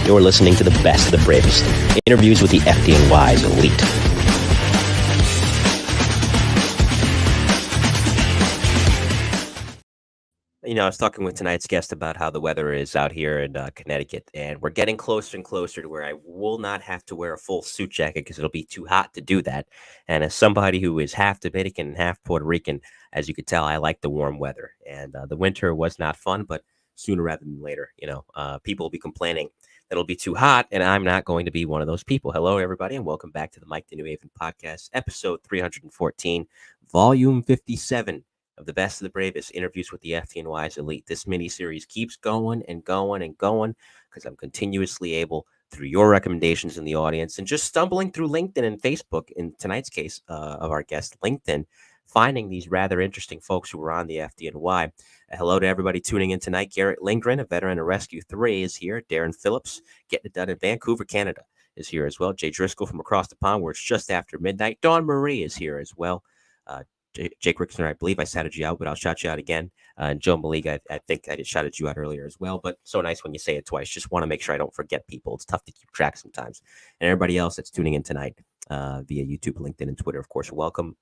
You're listening to the best of the bravest. Interviews with the FDNY's elite. I was talking with tonight's guest about how the weather is out here in Connecticut, and we're getting closer and closer to where I will not have to wear a full suit jacket because it'll be too hot to do that. And as somebody who is half Dominican and half Puerto Rican, as you could tell, I like the warm weather. And the winter was not fun, but sooner rather than later, people will be complaining that it'll be too hot, and I'm not going to be one of those people. Hello, everybody, and welcome back to the Mike the New Haven podcast, episode 314, volume 57. Of the best of the bravest interviews with the FDNY's elite. This mini series keeps going and going and going because I'm continuously able, through your recommendations in the audience and just stumbling through LinkedIn and Facebook, in tonight's case of our guest, LinkedIn, finding these rather interesting folks who were on the FDNY. Hello to everybody tuning in tonight. Garrett Lindgren, a veteran of Rescue 3, is here. Darren Phillips, getting it done in Vancouver, Canada, is here as well. Jay Driscoll from across the pond, where it's just after midnight. Dawn Marie is here as well. Jake Rickson, I believe I shouted you out, but I'll shout you out again. And Joe Maliga, I think I just shouted you out earlier as well. But so nice when you say it twice. Just want to make sure I don't forget people. It's tough to keep track sometimes. And everybody else that's tuning in tonight via YouTube, LinkedIn, and Twitter, of course, welcome.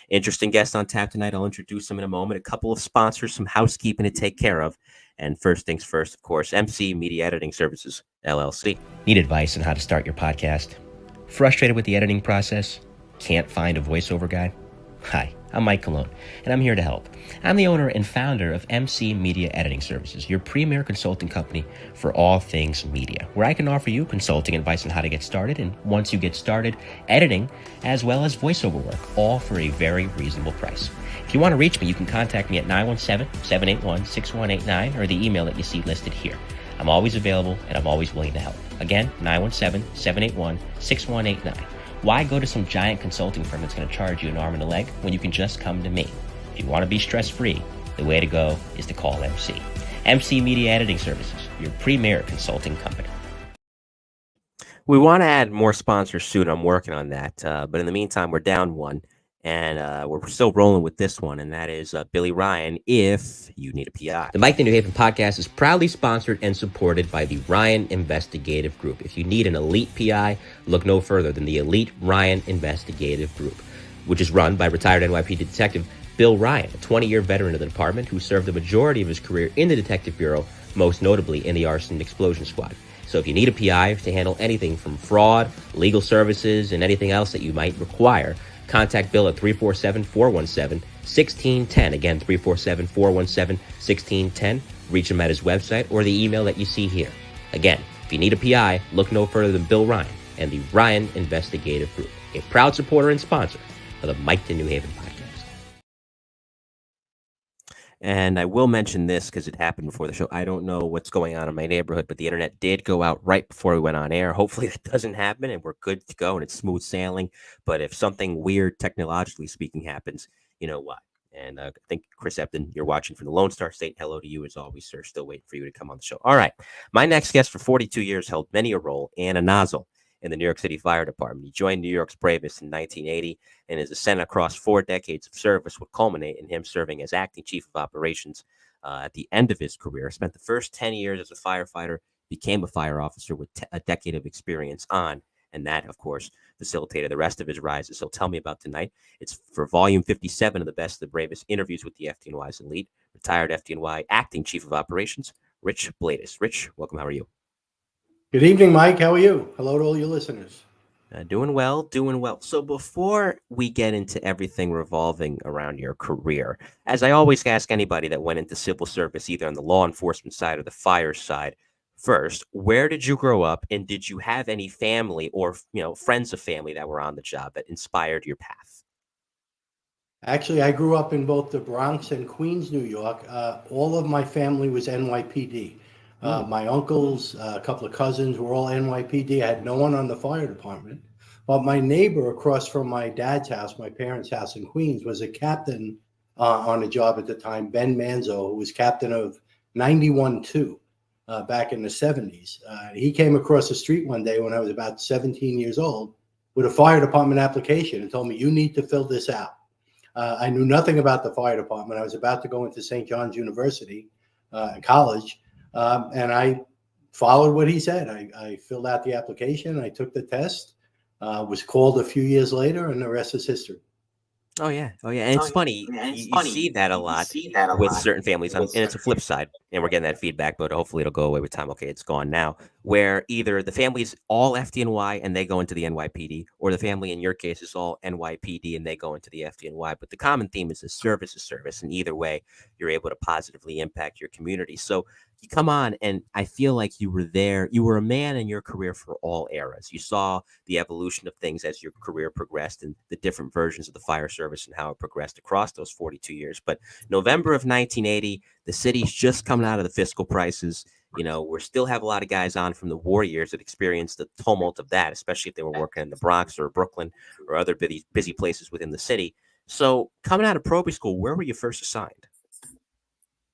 Interesting guest on tap tonight. I'll introduce them in a moment. A couple of sponsors, some housekeeping to take care of. And first things first, of course, MC Media Editing Services, LLC. Need advice on how to start your podcast? Frustrated with the editing process? Can't find a voiceover guy? Hi, I'm Mike Colon, and I'm here to help. I'm the owner and founder of MC Media Editing Services, your premier consulting company for all things media, where I can offer you consulting advice on how to get started, and once you get started, editing, as well as voiceover work, all for a very reasonable price. If you want to reach me, you can contact me at 917-781-6189 or the email that you see listed here. I'm always available, and I'm always willing to help. Again, 917-781-6189. Why go to some giant consulting firm that's going to charge you an arm and a leg when you can just come to me? If you want to be stress-free, the way to go is to call MC. MC Media Editing Services, your premier consulting company. We want to add more sponsors soon. I'm working on that. But in the meantime, we're down one. And we're still rolling with this one, and that is Billy Ryan, if you need a PI. The Mike the New Haven podcast is proudly sponsored and supported by the Ryan Investigative Group. If you need an elite PI, look no further than the Elite Ryan Investigative Group, which is run by retired NYPD detective Bill Ryan, a 20-year veteran of the department who served the majority of his career in the Detective Bureau, most notably in the Arson and Explosion Squad. So if you need a PI to handle anything from fraud, legal services, and anything else that you might require, contact Bill at 347-417-1610. Again, 347-417-1610. Reach him at his website or the email that you see here. Again, if you need a PI, look no further than Bill Ryan and the Ryan Investigative Group, a proud supporter and sponsor of the Mike to New Haven podcast. And I will mention this because it happened before the show. I don't know what's going on in my neighborhood, but the internet did go out right before we went on air. Hopefully that doesn't happen and we're good to go and it's smooth sailing. But if something weird, technologically speaking, happens, you know why. And I think, Chris Epton, you're watching from the Lone Star State. Hello to you as always, sir. Still waiting for you to come on the show. All right. My next guest for 42 years held many a role and a nozzle in the New York City Fire Department. He joined New York's bravest in 1980, and his ascent across 4 decades of service would culminate in him serving as acting chief of operations at the end of his career. Spent the first 10 years as a firefighter, became a fire officer with a decade of experience on, and that, of course, facilitated the rest of his rises. So tell me about tonight. It's for volume 57 of the best of the bravest interviews with the FDNY's elite, retired FDNY acting chief of operations, Rich Bladis. Rich, welcome. How are you? Good evening, Mike. How are you? Hello to all your listeners. Doing well. So before we get into everything revolving around your career, as I always ask anybody that went into civil service, either on the law enforcement side or the fire side, first, where did you grow up, and did you have any family or friends of family that were on the job that inspired your path? Actually, I grew up in both the Bronx and Queens, New York. All of my family was NYPD. My uncles, a couple of cousins were all NYPD. I had no one on the fire department. But my neighbor across from my dad's house, my parents' house in Queens, was a captain on a job at the time, Ben Manzo, who was captain of 91-2 back in the 70s. He came across the street one day when I was about 17 years old with a fire department application and told me, you need to fill this out. I knew nothing about the fire department. I was about to go into St. John's University college. And I followed what he said. I filled out the application. I took the test, was called a few years later, and the rest is history. Oh yeah, oh yeah, and it's funny. You see that a lot with certain families, and it's a flip side, and we're getting that feedback, but hopefully it'll go away with time. Okay, it's gone now. Where either the family's all FDNY and they go into the NYPD, or the family in your case is all NYPD and they go into the FDNY. But the common theme is service, and either way, you're able to positively impact your community. So you come on, and I feel like you were there. You were a man in your career for all eras. You saw the evolution of things as your career progressed and the different versions of the fire service and how it progressed across those 42 years. But November of 1980, the city's just coming out of the fiscal crisis. You know, we still have a lot of guys on from the war years that experienced the tumult of that, especially if they were working in the Bronx or Brooklyn or other busy places within the city. So coming out of Proby School, where were you first assigned?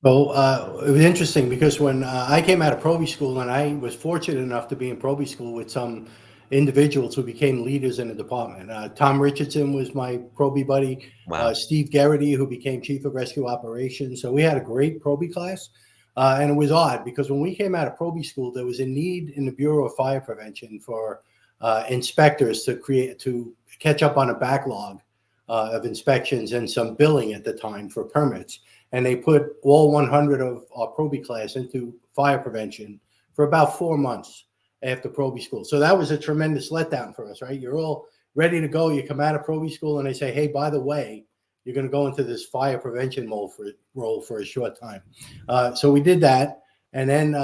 Well, it was interesting because when I came out of Proby School, and I was fortunate enough to be in Proby School with some individuals who became leaders in the department. Tom Richardson was my Proby buddy. Wow. Steve Garrity, who became Chief of Rescue Operations. So we had a great Proby class. And it was odd because when we came out of Proby School, there was a need in the Bureau of Fire Prevention for inspectors to catch up on a backlog of inspections and some billing at the time for permits. And they put all 100 of our Proby class into fire prevention for about 4 months after Proby School. So that was a tremendous letdown for us, right? You're all ready to go. You come out of Proby School and they say, hey, by the way, you're going to go into this fire prevention role for a short time. So we did that. And then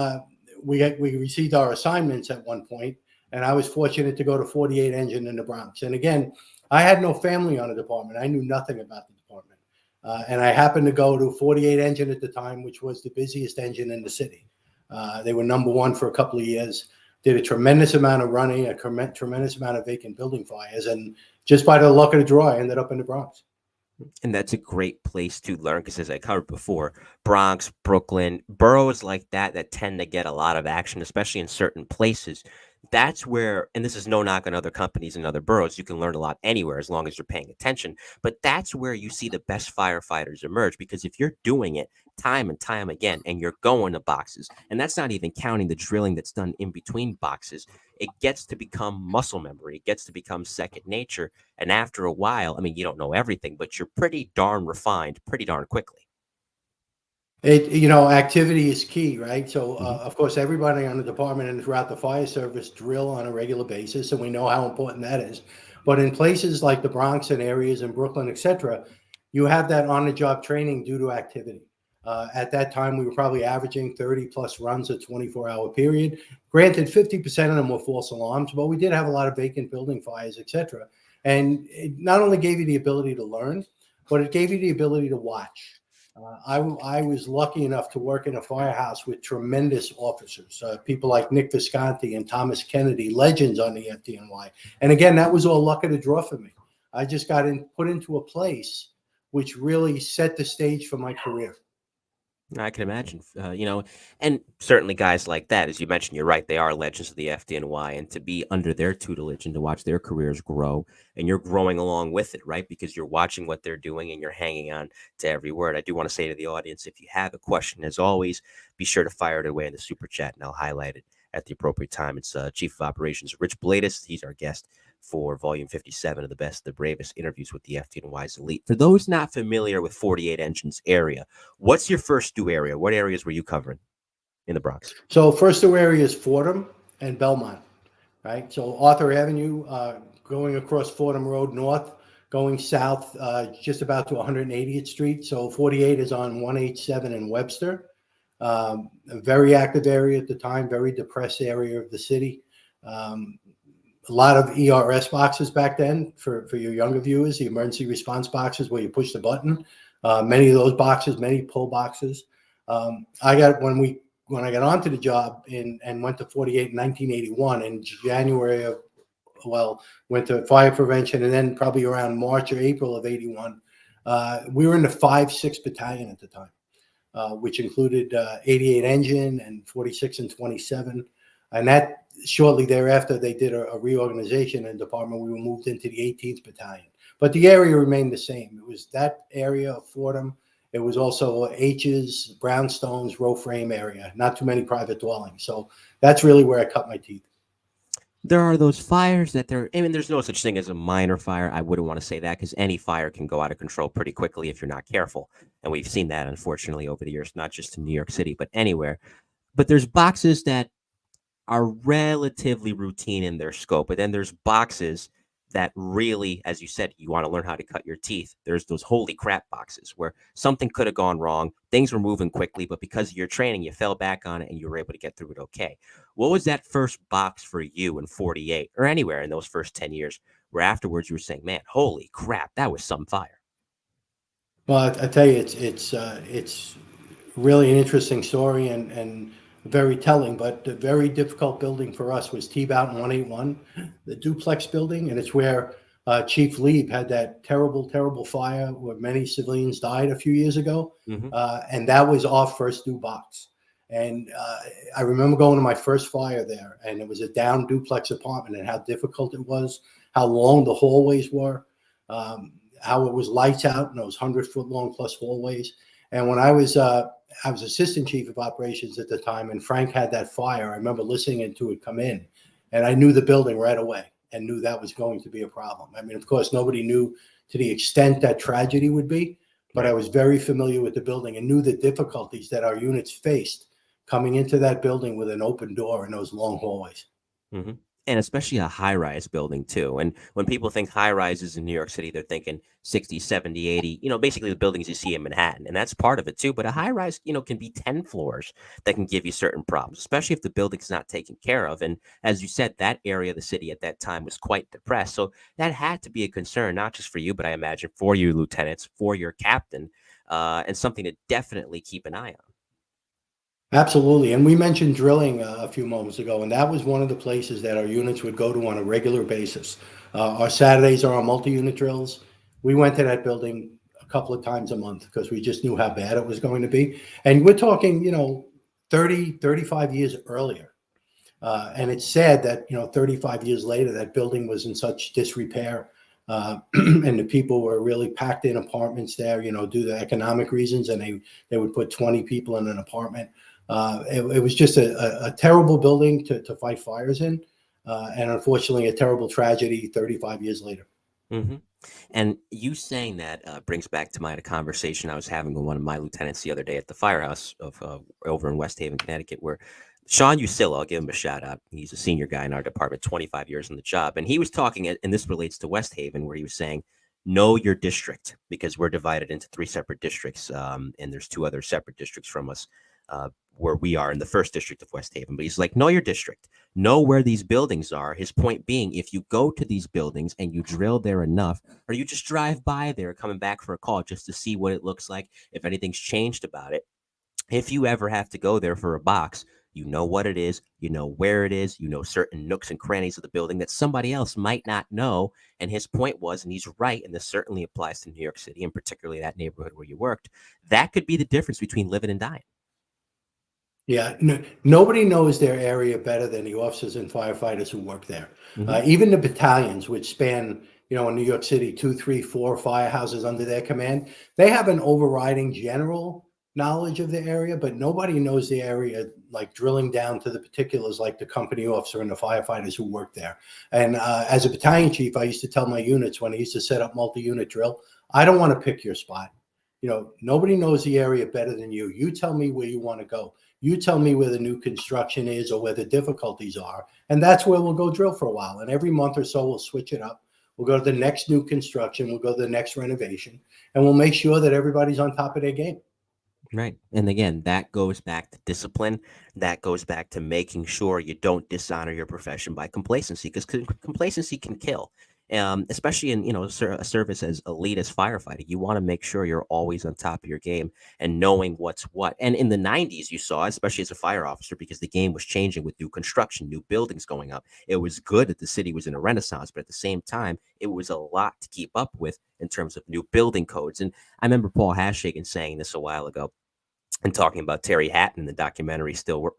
we received our assignments at one point, and I was fortunate to go to 48 Engine in the Bronx. And again, I had no family on the department. I knew nothing about the department. And I happened to go to 48 Engine at the time, which was the busiest engine in the city. They were number one for a couple of years, did a tremendous amount of running, a tremendous amount of vacant building fires. And just by the luck of the draw, I ended up in the Bronx. And that's a great place to learn because, as I covered before, Bronx, Brooklyn, boroughs like that tend to get a lot of action, especially in certain places. That's where, and this is no knock on other companies and other boroughs, you can learn a lot anywhere as long as you're paying attention. But that's where you see the best firefighters emerge, because if you're doing it time and time again and you're going to boxes, and that's not even counting the drilling that's done in between boxes, it gets to become muscle memory. It gets to become second nature. And after a while, I mean, you don't know everything, but you're pretty darn refined pretty darn quickly. Activity is key, right? So, Mhm. of course, everybody on the department and throughout the fire service drill on a regular basis, and we know how important that is. But in places like the Bronx and areas in Brooklyn, et cetera, you have that on-the-job training due to activity. At that time, we were probably averaging 30 plus runs a 24-hour period. Granted, 50% of them were false alarms, but we did have a lot of vacant building fires, et cetera. And it not only gave you the ability to learn, but it gave you the ability to watch. I was lucky enough to work in a firehouse with tremendous officers, people like Nick Visconti and Thomas Kennedy, legends on the FDNY. And again, that was all luck of the draw for me. I just got put into a place which really set the stage for my career. I can imagine, and certainly guys like that, as you mentioned, you're right, they are legends of the FDNY, and to be under their tutelage and to watch their careers grow, and you're growing along with it, right? Because you're watching what they're doing and you're hanging on to every word. I do want to say to the audience, if you have a question, as always, be sure to fire it away in the super chat and I'll highlight it at the appropriate time. It's Chief of Operations Rich Bladis. He's our guest for volume 57 of the best, the bravest interviews with the FDNY's elite. For those not familiar with 48 Engines area, what's your first due area? What areas were you covering in the Bronx? So first due area is Fordham and Belmont, right? So Arthur Avenue, going across Fordham Road north, going south, just about to 180th Street. So 48 is on 187 in Webster. A very active area at the time, very depressed area of the city. A lot of ERS boxes back then for your younger viewers, the emergency response boxes where you push the button. Many of those boxes, many pull boxes. When I got onto the job and went to 48 in 1981 in January of, went to fire prevention, and then probably around March or April of 81, we were in the 5-6 battalion at the time, which included 88 Engine and 46 and 27. And that shortly thereafter, they did a reorganization in the department. We were moved into the 18th Battalion. But the area remained the same. It was that area of Fordham. It was also H's, brownstones, row frame area, not too many private dwellings. So that's really where I cut my teeth. There are those fires that I mean, there's no such thing as a minor fire. I wouldn't want to say that because any fire can go out of control pretty quickly if you're not careful. And we've seen that, unfortunately, over the years, not just in New York City, but anywhere. But there's boxes that are relatively routine in their scope. But then there's boxes that really, as you said, you want to learn how to cut your teeth. There's those holy crap boxes where something could have gone wrong. Things were moving quickly, but because of your training, you fell back on it and you were able to get through it okay. What was that first box for you in 48 or anywhere in those first 10 years where afterwards you were saying, man, holy crap, that was some fire? Well, I tell you, it's really an interesting story and very telling. But the very difficult building for us was T-Bout 181, the duplex building, and it's where Chief Lieb had that terrible, terrible fire where many civilians died a few years ago, Hmm. and that was our first new box. And I remember going to my first fire there, and it was a down duplex apartment, and how difficult it was, how long the hallways were. How it was lights out in those 100-foot long plus hallways. And when I was assistant chief of operations at the time, and Frank had that fire, I remember listening to it come in, and I knew the building right away and knew that was going to be a problem. I mean, of course, nobody knew to the extent that tragedy would be, but I was very familiar with the building and knew the difficulties that our units faced coming into that building with an open door in those long hallways. Hmm. And especially a high rise building, too. And when people think high rises in New York City, they're thinking 60, 70, 80, basically the buildings you see in Manhattan. And that's part of it, too. But a high rise, can be 10 floors that can give you certain problems, especially if the building's not taken care of. And as you said, that area of the city at that time was quite depressed. So that had to be a concern, not just for you, but I imagine for your lieutenants, for your captain, and something to definitely keep an eye on. Absolutely. And we mentioned drilling a few moments ago, and that was one of the places that our units would go to on a regular basis. Our Saturdays are our multi-unit drills. We went to that building a couple of times a month because we just knew how bad it was going to be. And we're talking, 30, 35 years earlier. And it's sad that, 35 years later, that building was in such disrepair. And the people were really packed in apartments there, due to economic reasons, and they would put 20 people in an apartment. It was just a terrible building to fight fires in, and unfortunately, a terrible tragedy 35 years later. Hmm. And you saying that brings back to mind a conversation I was having with one of my lieutenants the other day at the firehouse of over in West Haven, Connecticut, where Sean Usilla, I'll give him a shout out. He's a senior guy in our department, 25 years on the job. And he was talking, and this relates to West Haven, where he was saying, know your district, because we're divided into three separate districts. And there's two other separate districts from us where we are in the first district of West Haven. But he's like, know your district, know where these buildings are. His point being, if you go to these buildings and you drill there enough, or you just drive by there coming back for a call just to see what it looks like, if anything's changed about it, if you ever have to go there for a box, you know what it is, you know where it is, you know certain nooks and crannies of the building that somebody else might not know. And his point was, and he's right, and this certainly applies to New York City and particularly that neighborhood where you worked, that could be the difference between living and dying. Yeah, nobody knows their area better than the officers and firefighters who work there. Hmm. Even the battalions, which span, in New York City, 2, 3, 4 firehouses under their command, they have an overriding general knowledge of the area, but nobody knows the area like drilling down to the particulars, like the company officer and the firefighters who work there. And as a battalion chief, I used to tell my units when I used to set up multi-unit drill, I don't want to pick your spot. Nobody knows the area better than you. You tell me where you want to go. You tell me where the new construction is or where the difficulties are. And that's where we'll go drill for a while. And every month or so, we'll switch it up. We'll go to the next new construction. We'll go to the next renovation. And we'll make sure that everybody's on top of their game. Right. And again, that goes back to discipline. That goes back to making sure you don't dishonor your profession by complacency, because complacency can kill. Especially in a service as elite as firefighting, you want to make sure you're always on top of your game and knowing what's what. And in the 90s, you saw, especially as a fire officer, because the game was changing with new construction, new buildings going up. It was good that the city was in a renaissance, but at the same time, it was a lot to keep up with in terms of new building codes. And I remember Paul Hashagen saying this a while ago and talking about Terry Hatton in the documentary Still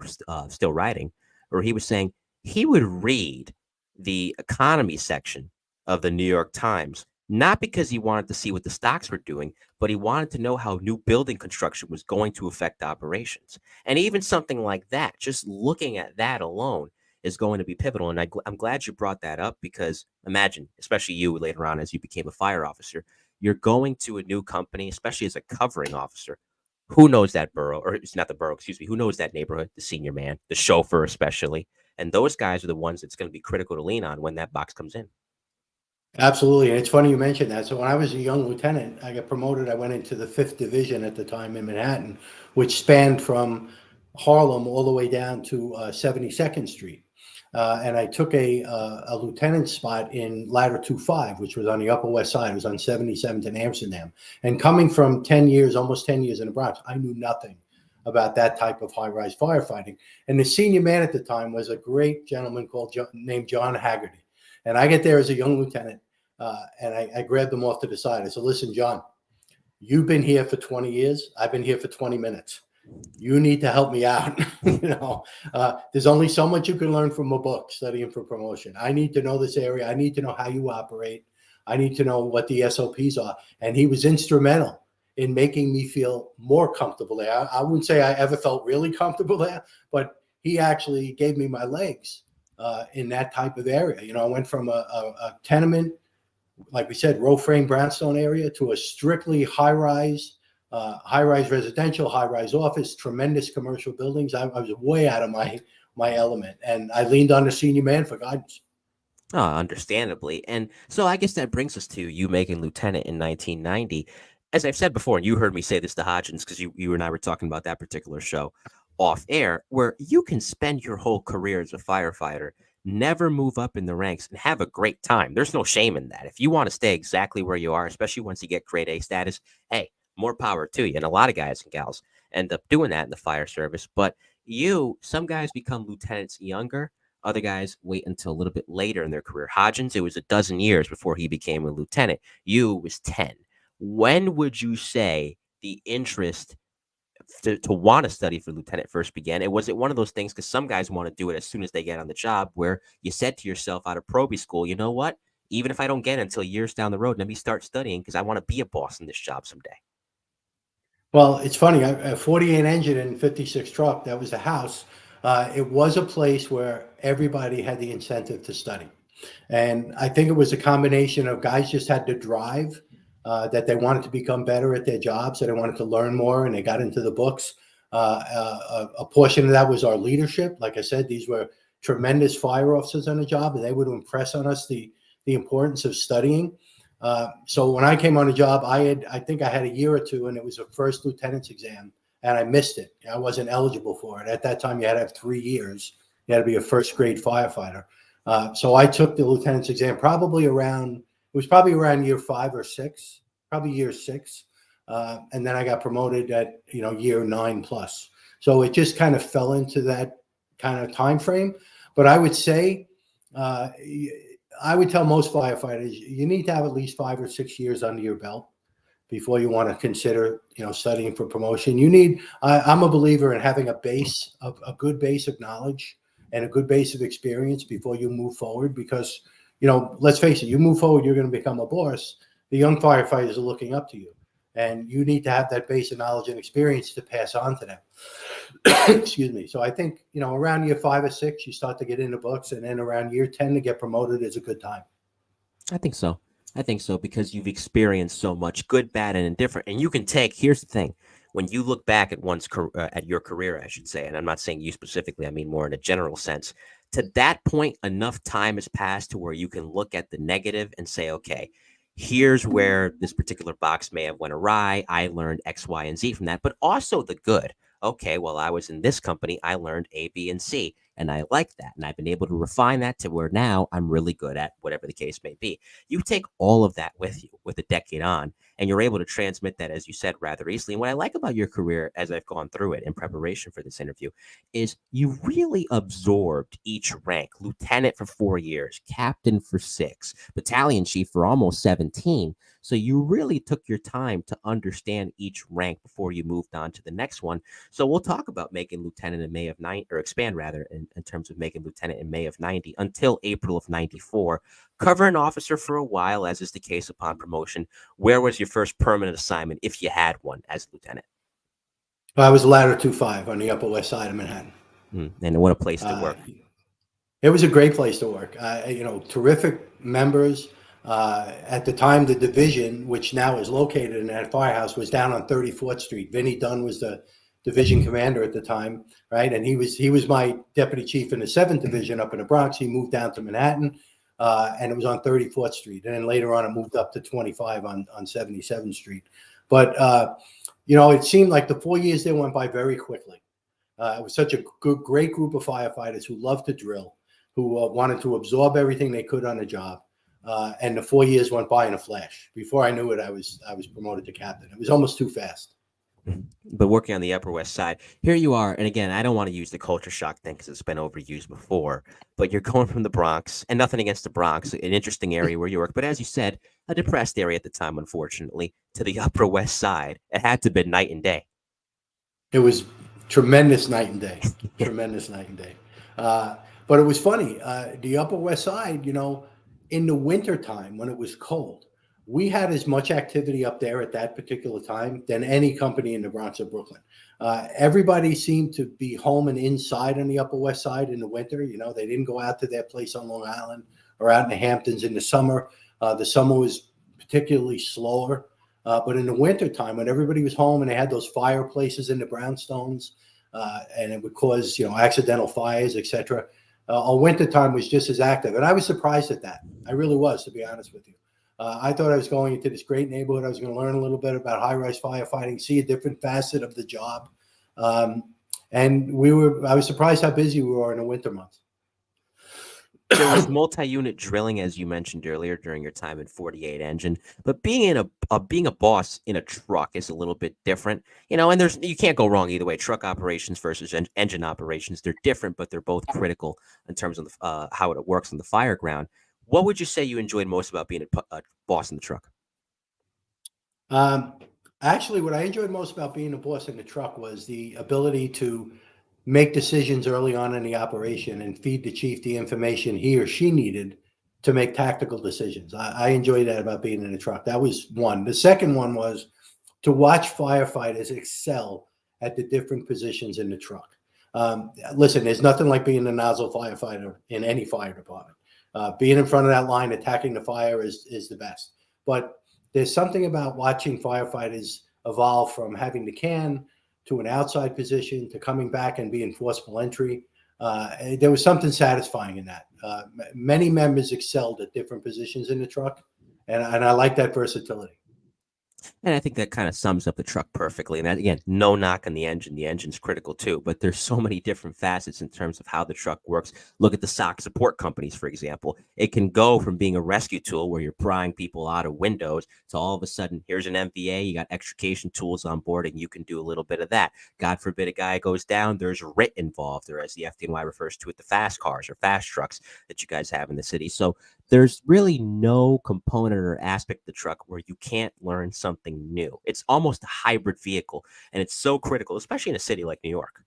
Riding, where he was saying he would read the economy section of the New York Times not because he wanted to see what the stocks were doing, but he wanted to know how new building construction was going to affect operations. And even something like that, just looking at that alone is going to be pivotal. And I'm glad you brought that up because imagine, especially you later on as you became a fire officer, you're going to a new company, especially as a covering officer. Who knows that borough, or it's not the borough, excuse me, who knows that neighborhood, the senior man, the chauffeur, especially. And those guys are the ones that's going to be critical to lean on when that box comes in. Absolutely. And it's funny you mentioned that. So when I was a young lieutenant, I got promoted. I went into the 5th Division at the time in Manhattan, which spanned from Harlem all the way down to 72nd Street. And I took a lieutenant spot in Ladder 25, which was on the Upper West Side. It was on 77th in Amsterdam. And coming from 10 years, almost 10 years in the Bronx, I knew nothing about that type of high-rise firefighting. And the senior man at the time was a great gentleman named John Haggerty. And I get there as a young lieutenant. And I grabbed them off to the side. I said, listen, John, you've been here for 20 years. I've been here for 20 minutes. You need to help me out. There's only so much you can learn from a book studying for promotion. I need to know this area. I need to know how you operate. I need to know what the SOPs are. And he was instrumental in making me feel more comfortable there. I wouldn't say I ever felt really comfortable there, but he actually gave me my legs in that type of area. I went from a tenement, like we said, row frame brownstone area to a strictly high-rise residential, high-rise office, tremendous commercial buildings. I was way out of my element, and I leaned on the senior man for guidance. Oh, understandably. And so I guess that brings us to you making lieutenant in 1990. As I've said before, and you heard me say this to Hodgins because you and I were talking about that particular show off air, where you can spend your whole career as a firefighter, never move up in the ranks, and have a great time. There's no shame in that. If you want to stay exactly where you are, especially once you get grade A status, hey, more power to you. And a lot of guys and gals end up doing that in the fire service. But some guys become lieutenants younger. Other guys wait until a little bit later in their career. Hodgins, it was a dozen years before he became a lieutenant. You was 10. When would you say the interest to want to study for lieutenant first began? And was it one of those things, because some guys want to do it as soon as they get on the job, where you said to yourself out of probie school, you know what? Even if I don't get it until years down the road, let me start studying because I want to be a boss in this job someday. Well, it's funny. A 48 engine and 56 truck, that was the house. It was a place where everybody had the incentive to study. And I think it was a combination of guys just had to drive, that they wanted to become better at their jobs, so they wanted to learn more, and they got into the books. A portion of that was our leadership. Like I said, these were tremendous fire officers on the job, and they would impress on us the importance of studying. So when I came on the job, I think I had a year or two, and it was a first lieutenant's exam, and I missed it. I wasn't eligible for it. At that time, you had to have 3 years. You had to be a first grade firefighter. So I took the lieutenant's exam it was probably around year 5 or 6, probably year 6. And then I got promoted at, year 9 plus. So it just kind of fell into that kind of time frame. But I would say, I would tell most firefighters, you need to have at least 5 or 6 years under your belt before you want to consider, studying for promotion. I'm a believer in having a good base of knowledge and a good base of experience before you move forward, because, let's face it, you move forward, you're going to become a boss. The young firefighters are looking up to you, and you need to have that base of knowledge and experience to pass on to them. Excuse me. So I think, around year 5 or 6, you start to get into books, and then around year 10 to get promoted is a good time. I think so. Because you've experienced so much, good, bad, and indifferent. And you can here's the thing. When you look back at your career, I should say, and I'm not saying you specifically, I mean more in a general sense, to that point, enough time has passed to where you can look at the negative and say, okay, here's where this particular box may have went awry. I learned X, Y, and Z from that, but also the good. Okay, well, I was in this company, I learned A, B, and C, and I like that. And I've been able to refine that to where now I'm really good at whatever the case may be. You take all of that with you with a decade on, and you're able to transmit that, as you said, rather easily. And what I like about your career, as I've gone through it in preparation for this interview, is you really absorbed each rank. Lieutenant for 4 years, captain for 6, battalion chief for almost 17. So you really took your time to understand each rank before you moved on to the next one. So we'll talk about making lieutenant in May of 9, or expand rather in in terms of making lieutenant in May of 90 until April of 94. Covering officer for a while, as is the case upon promotion. Where was your first permanent assignment, if you had one, as lieutenant? I was ladder 2-5 on the Upper West Side of Manhattan. And what a place to Uh, work. it was a great place to work. Terrific members. At the time, the division, which now is located in that firehouse, was down on 34th Street. Vinny Dunn was the division commander at the time, right? And he was my deputy chief in the 7th Division up in the Bronx. He moved down to Manhattan, and it was on 34th Street. And then later on, it moved up to 25 on 77th Street. But it seemed like the 4 years there went by very quickly. It was such a great group of firefighters who loved to drill, who wanted to absorb everything they could on the job. And the 4 years went by in a flash. Before I knew it, I was promoted to captain. It was almost too fast. But working on the Upper West Side, here you are. And again, I don't want to use the culture shock thing because it's been overused before. But you're going from the Bronx, and nothing against the Bronx, an interesting area where you work. But as you said, a depressed area at the time, unfortunately, to the Upper West Side. It had to be night and day. It was tremendous night and day. Tremendous night and day. But it was funny. The Upper West Side, in the wintertime when it was cold, we had as much activity up there at that particular time than any company in the Bronx or Brooklyn. Everybody seemed to be home and inside on the Upper West Side in the winter. They didn't go out to their place on Long Island or out in the Hamptons in the summer. The summer was particularly slower. But in the wintertime, when everybody was home and they had those fireplaces in the brownstones, and it would cause, accidental fires, etc. Our wintertime was just as active. And I was surprised at that. I really was, to be honest with you. I thought I was going into this great neighborhood. I was going to learn a little bit about high-rise firefighting, see a different facet of the job. And I was surprised how busy we were in the winter months. There was multi-unit drilling, as you mentioned earlier, during your time in 48 Engine. But being a boss in a truck is a little bit different, and you can't go wrong either way. Truck operations versus engine operations, they're different, but they're both critical in terms of how it works on the fire ground. What would you say you enjoyed most about being a boss in the truck? Actually, what I enjoyed most about being a boss in the truck was the ability to make decisions early on in the operation and feed the chief the information he or she needed to make tactical decisions. I enjoyed that about being in the truck. That was one. The second one was to watch firefighters excel at the different positions in the truck. Listen, there's nothing like being a nozzle firefighter in any fire department. Being in front of that line, attacking the fire is the best. But there's something about watching firefighters evolve from having the can to an outside position to coming back and being forceful entry. There was something satisfying in that. Many members excelled at different positions in the truck, and I like that versatility. And I think that kind of sums up the truck perfectly. And that, again, no knock on the engine. The engine's critical too, but there's so many different facets in terms of how the truck works. Look at the SOC support companies, for example. It can go from being a rescue tool where you're prying people out of windows to all of a sudden, here's an MVA, you got extrication tools on board, and you can do a little bit of that. God forbid a guy goes down, there's RIT involved, or as the FDNY refers to it, the fast cars or fast trucks that you guys have in the city. So there's really no component or aspect of the truck where you can't learn something new. It's almost a hybrid vehicle, and it's so critical, especially in a city like New York.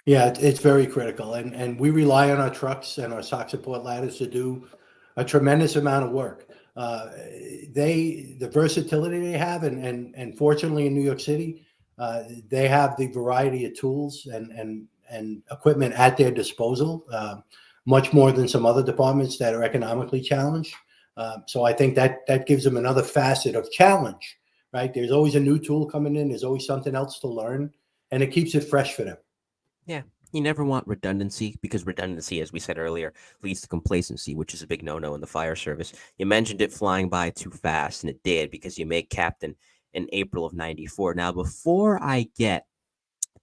Yeah, it's very critical, and we rely on our trucks and our SOC support ladders to do a tremendous amount of work. The versatility they have, and fortunately in New York City, they have the variety of tools and equipment at their disposal. Much more than some other departments that are economically challenged. So I think that gives them another facet of challenge, right? There's always a new tool coming in. There's always something else to learn, and it keeps it fresh for them. Yeah. You never want redundancy because redundancy, as we said earlier, leads to complacency, which is a big no-no in the fire service. You mentioned it flying by too fast, and it did because you made captain in April of 94. Now, before I get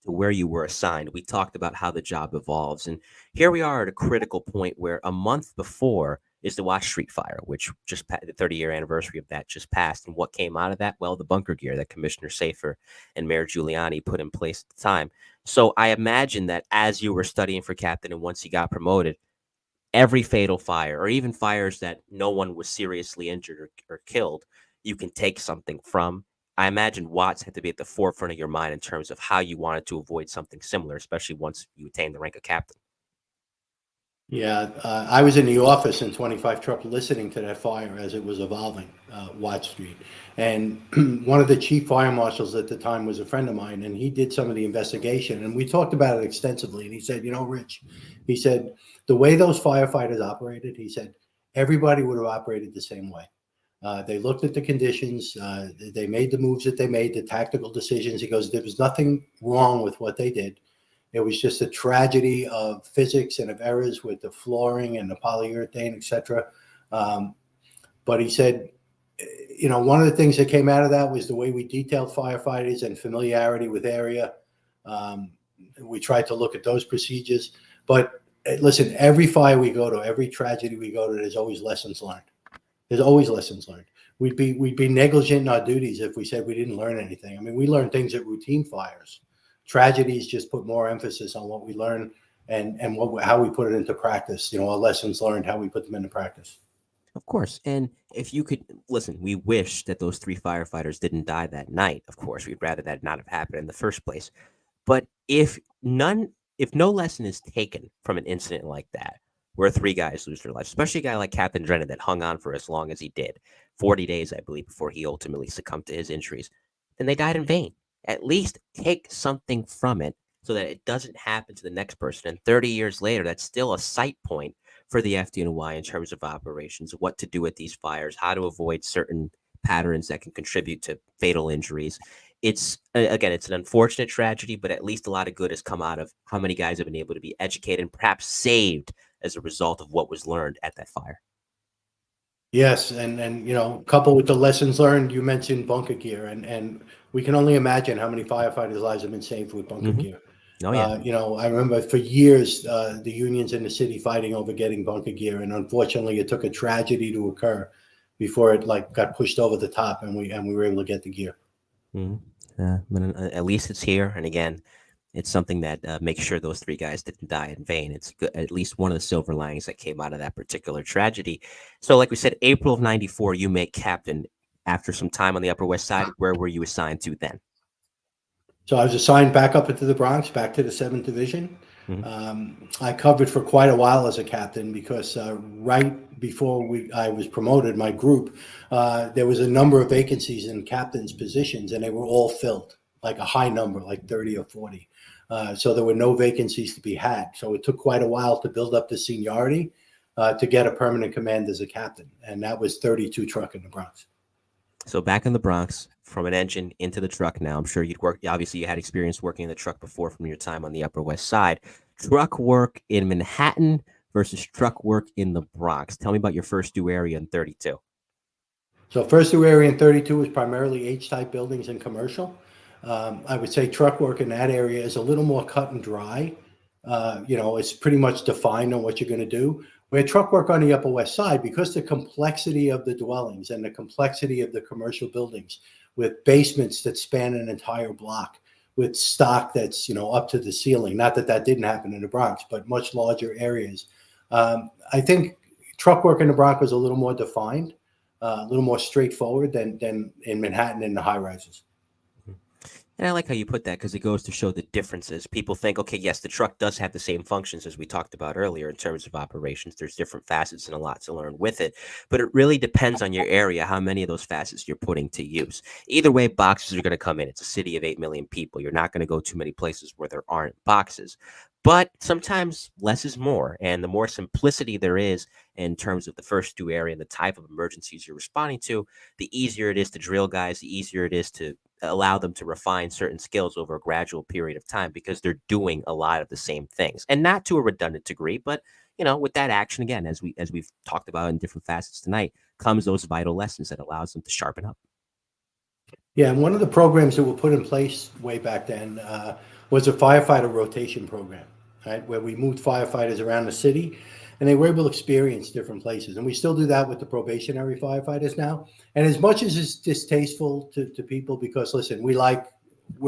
to where you were assigned, we talked about how the job evolves. And here we are at a critical point where a month before is the Watch Street fire, which the 30-year anniversary of that just passed. And what came out of that? Well, the bunker gear that Commissioner Safer and Mayor Giuliani put in place at the time. So I imagine that as you were studying for captain and once you got promoted, every fatal fire or even fires that no one was seriously injured or killed, you can take something from. I imagine Watts had to be at the forefront of your mind in terms of how you wanted to avoid something similar, especially once you attained the rank of captain. Yeah, I was in the office in 25 Truck listening to that fire as it was evolving, Watt Street. And one of the chief fire marshals at the time was a friend of mine, and he did some of the investigation. And we talked about it extensively. And he said, you know, Rich, he said, the way those firefighters operated, he said, everybody would have operated the same way. They looked at the conditions, they made the moves that they made, the tactical decisions. He goes, there was nothing wrong with what they did. It was just a tragedy of physics and of errors with the flooring and the polyurethane, et cetera. Um, but he said, you know, one of the things that came out of that was the way we detailed firefighters and familiarity with area. Um, we tried to look at those procedures. But listen, every fire we go to, every tragedy we go to, there's always lessons learned. There's always lessons learned. We'd be negligent in our duties if we said we didn't learn anything. I mean, we learn things at routine fires. Tragedies just put more emphasis on what we learn and how we put it into practice. You know, our lessons learned, how we put them into practice. Of course. And if you could listen, we wish that those three firefighters didn't die that night. Of course, we'd rather that not have happened in the first place. But if no lesson is taken from an incident like that, where three guys lose their lives, especially a guy like Captain Drennan that hung on for as long as he did, 40 days, I believe, before he ultimately succumbed to his injuries, then they died in vain. At least take something from it so that it doesn't happen to the next person. And 30 years later, that's still a sight point for the FDNY in terms of operations, what to do with these fires, how to avoid certain patterns that can contribute to fatal injuries. It's again, it's an unfortunate tragedy, but at least a lot of good has come out of how many guys have been able to be educated and perhaps saved as a result of what was learned at that fire. Yes, and you know, coupled with the lessons learned, you mentioned bunker gear, and we can only imagine how many firefighters' lives have been saved with bunker Mm-hmm. gear. Oh yeah. You know, I remember for years the unions in the city fighting over getting bunker gear, and unfortunately, it took a tragedy to occur before it like got pushed over the top, and we were able to get the gear. But at least it's here, and again, it's something that makes sure those three guys didn't die in vain. It's good, at least one of the silver linings that came out of that particular tragedy. So, like we said, April of '94, you make captain after some time on the Upper West Side. Where were you assigned to then? So I was assigned back up into the Bronx, back to the 7th Division. Mhm. I covered for quite a while as a captain because right before I was promoted, my group, there was a number of vacancies in captain's positions, and they were all filled, like a high number, like 30 or 40. So there were no vacancies to be had. So it took quite a while to build up the seniority to get a permanent command as a captain, and that was 32 Truck in the Bronx. So back in the Bronx, from an engine into the truck now. I'm sure you'd work, obviously, you had experience working in the truck before from your time on the Upper West Side. Truck work in Manhattan versus truck work in the Bronx. Tell me about your first due area in 32. So first due area in 32 was primarily H-type buildings and commercial. I would say truck work in that area is a little more cut and dry. You know, it's pretty much defined on what you're going to do. Where truck work on the Upper West Side, because the complexity of the dwellings and the complexity of the commercial buildings with basements that span an entire block, with stock that's, you know, up to the ceiling. Not that that didn't happen in the Bronx, but much larger areas. I think truck work in the Bronx was a little more defined, a little more straightforward than in Manhattan in the high rises. And I like how you put that because it goes to show the differences. People think, okay, yes, the truck does have the same functions as we talked about earlier in terms of operations. There's different facets and a lot to learn with it. But it really depends on your area, how many of those facets you're putting to use. Either way, boxes are going to come in. It's a city of 8 million people. You're not going to go too many places where there aren't boxes. But sometimes less is more. And the more simplicity there is in terms of the first due area and the type of emergencies you're responding to, the easier it is to drill guys, the easier it is to allow them to refine certain skills over a gradual period of time because they're doing a lot of the same things and not to a redundant degree, but you know, with that action again, as we've talked about in different facets tonight, comes those vital lessons that allows them to sharpen up. Yeah, and one of the programs that were put in place way back then was a firefighter rotation program, right, where we moved firefighters around the city, and they were able to experience different places. And we still do that with the probationary firefighters now. And as much as it's distasteful to people, because listen, we're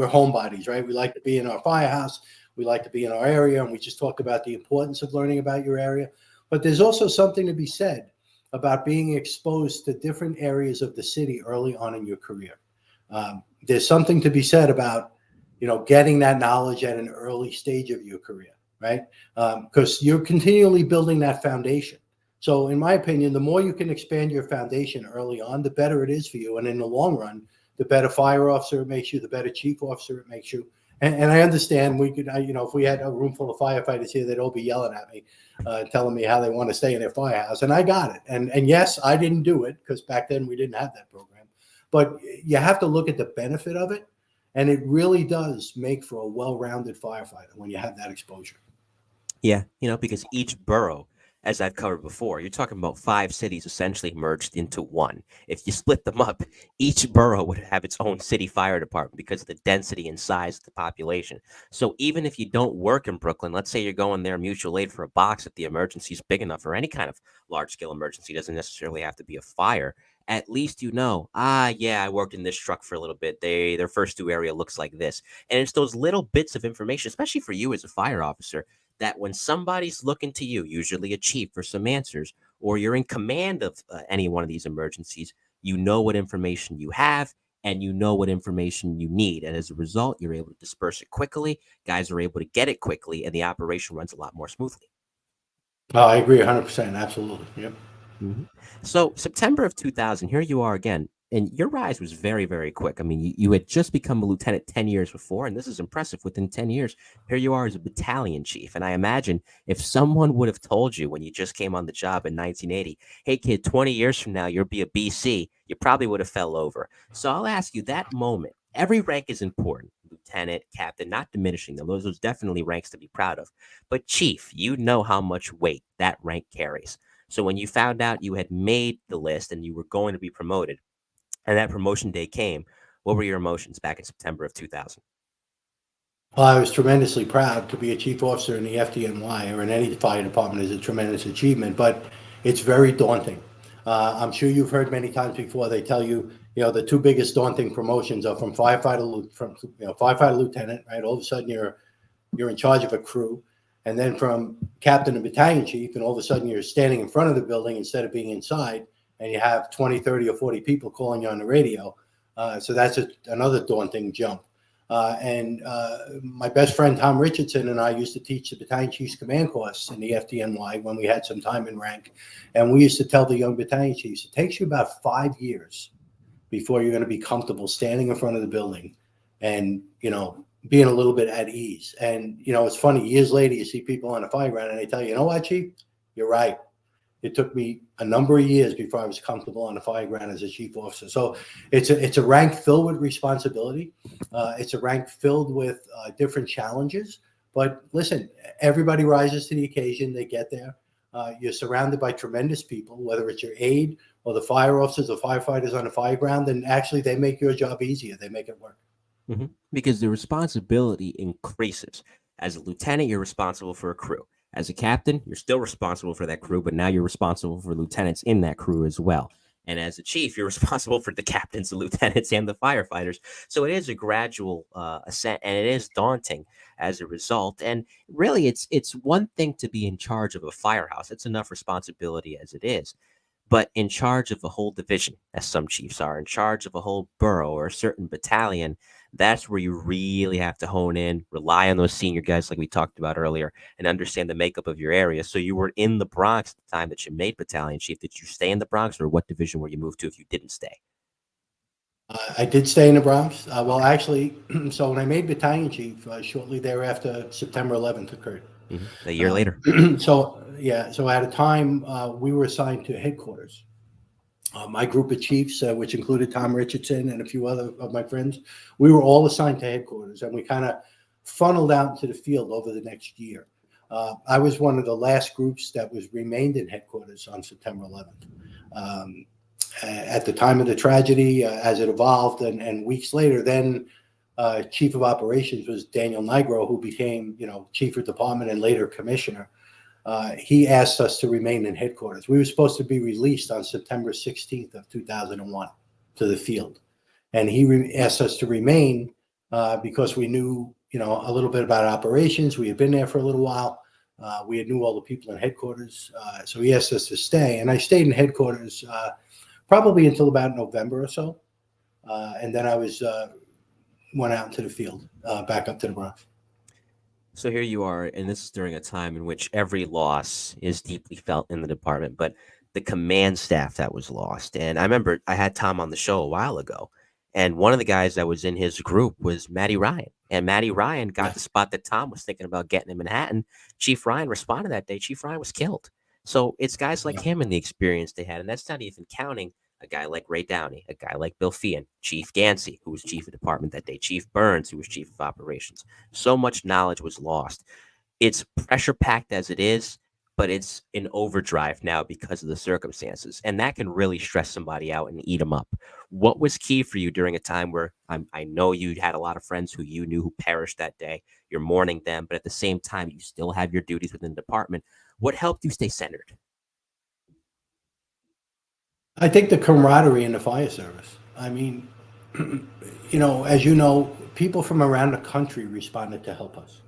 homebodies, right? We like to be in our firehouse, we like to be in our area, and we just talk about the importance of learning about your area. But there's also something to be said about being exposed to different areas of the city early on in your career. There's something to be said about, you know, getting that knowledge at an early stage of your career. right? Because you're continually building that foundation. So in my opinion, the more you can expand your foundation early on, the better it is for you. And in the long run, the better fire officer it makes you, the better chief officer it makes you. And I understand we could, if we had a room full of firefighters here, they'd all be yelling at me, telling me how they want to stay in their firehouse. And I got it. And yes, I didn't do it because back then we didn't have that program. But you have to look at the benefit of it. And it really does make for a well-rounded firefighter when you have that exposure. Yeah, because each borough, as I've covered before, you're talking about 5 cities essentially merged into one. If you split them up, each borough would have its own city fire department because of the density and size of the population. So even if you don't work in Brooklyn, let's say you're going there mutual aid for a box if the emergency is big enough, or any kind of large scale emergency, doesn't necessarily have to be a fire. At least yeah, I worked in this truck for a little bit. Their first due area looks like this. And it's those little bits of information, especially for you as a fire officer, that when somebody's looking to you, usually a chief, for some answers, or you're in command of any one of these emergencies, you know what information you have and you know what information you need. And as a result, you're able to disperse it quickly. Guys are able to get it quickly, and the operation runs a lot more smoothly. Oh, I agree 100%. Absolutely. Yep. Mm-hmm. So September of 2000, here you are again, and your rise was very, very quick. I mean, you had just become a lieutenant 10 years before, and this is impressive. Within 10 years, here you are as a battalion chief. And I imagine if someone would have told you when you just came on the job in 1980, hey, kid, 20 years from now, you'll be a BC, you probably would have fell over. So I'll ask you that moment. Every rank is important, lieutenant, captain, not diminishing them. Those are definitely ranks to be proud of. But chief, you know how much weight that rank carries. So when you found out you had made the list and you were going to be promoted, and that promotion day came, what were your emotions back in September of 2000? Well, I was tremendously proud to be a chief officer in the FDNY or in any fire department is a tremendous achievement, but it's very daunting. I'm sure you've heard many times before. They tell you, the 2 biggest daunting promotions are from firefighter lieutenant, right? All of a sudden you're in charge of a crew, and then from captain and battalion chief, and all of a sudden you're standing in front of the building instead of being inside, and you have 20, 30, or 40 people calling you on the radio. So that's another daunting jump. And my best friend Tom Richardson and I used to teach the battalion chiefs command course in the FDNY when we had some time in rank. And we used to tell the young battalion chiefs, it takes you about 5 years before you're going to be comfortable standing in front of the building and, being a little bit at ease. And, it's funny, years later, you see people on the fire ground and they tell you, you know what, chief, you're right. It took me a number of years before I was comfortable on the fire ground as a chief officer. So it's a rank filled with responsibility. It's a rank filled with different challenges. But listen, everybody rises to the occasion. They get there. You're surrounded by tremendous people, whether it's your aide or the fire officers or firefighters on the fire ground. And actually, they make your job easier. They make it work. Mm-hmm. Because the responsibility increases. As a lieutenant, you're responsible for a crew. As a captain, you're still responsible for that crew, but now you're responsible for lieutenants in that crew as well. And as a chief, you're responsible for the captains, the lieutenants, and the firefighters. So it is a gradual ascent, and it is daunting as a result. And really, it's one thing to be in charge of a firehouse. It's enough responsibility as it is. But in charge of a whole division, as some chiefs are, in charge of a whole borough or a certain battalion, that's where you really have to hone in, rely on those senior guys like we talked about earlier, and understand the makeup of your area. So you were in the Bronx at the time that you made battalion chief. Did you stay in the Bronx, or what division were you moved to if you didn't stay? I did stay in the Bronx. Well, actually, so when I made battalion chief, shortly thereafter, September 11th occurred. Mm-hmm. A year later. So at a time, we were assigned to headquarters. My group of chiefs, which included Tom Richardson and a few other of my friends, we were all assigned to headquarters, and we kind of funneled out into the field over the next year. I was one of the last groups that was remained in headquarters on September 11th. At the time of the tragedy, as it evolved, and weeks later, then chief of operations was Daniel Nigro, who became, chief of department and later commissioner. He asked us to remain in headquarters. We were supposed to be released on September 16th of 2001 to the field. And he asked us to remain because we knew, a little bit about operations. We had been there for a little while. We had knew all the people in headquarters. So he asked us to stay. And I stayed in headquarters probably until about November or so. And then I went out into the field, back up to the Bronx. So here you are, and this is during a time in which every loss is deeply felt in the department, but the command staff that was lost. And I remember I had Tom on the show a while ago, and one of the guys that was in his group was Matty Ryan. And Matty Ryan got Yeah. the spot that Tom was thinking about getting in Manhattan. Chief Ryan responded that day. Chief Ryan was killed. So it's guys like Yeah. him and the experience they had. And that's not even counting a guy like Ray Downey, a guy like Bill Feehan, Chief Gansey, who was chief of department that day, Chief Burns, who was chief of operations. So much knowledge was lost. It's pressure packed as it is, but it's in overdrive now because of the circumstances. And that can really stress somebody out and eat them up. What was key for you during a time where I know you had a lot of friends who you knew who perished that day? You're mourning them, but at the same time, you still have your duties within the department. What helped you stay centered? I think the camaraderie in the fire service. I mean, as you know, people from around the country responded to help us.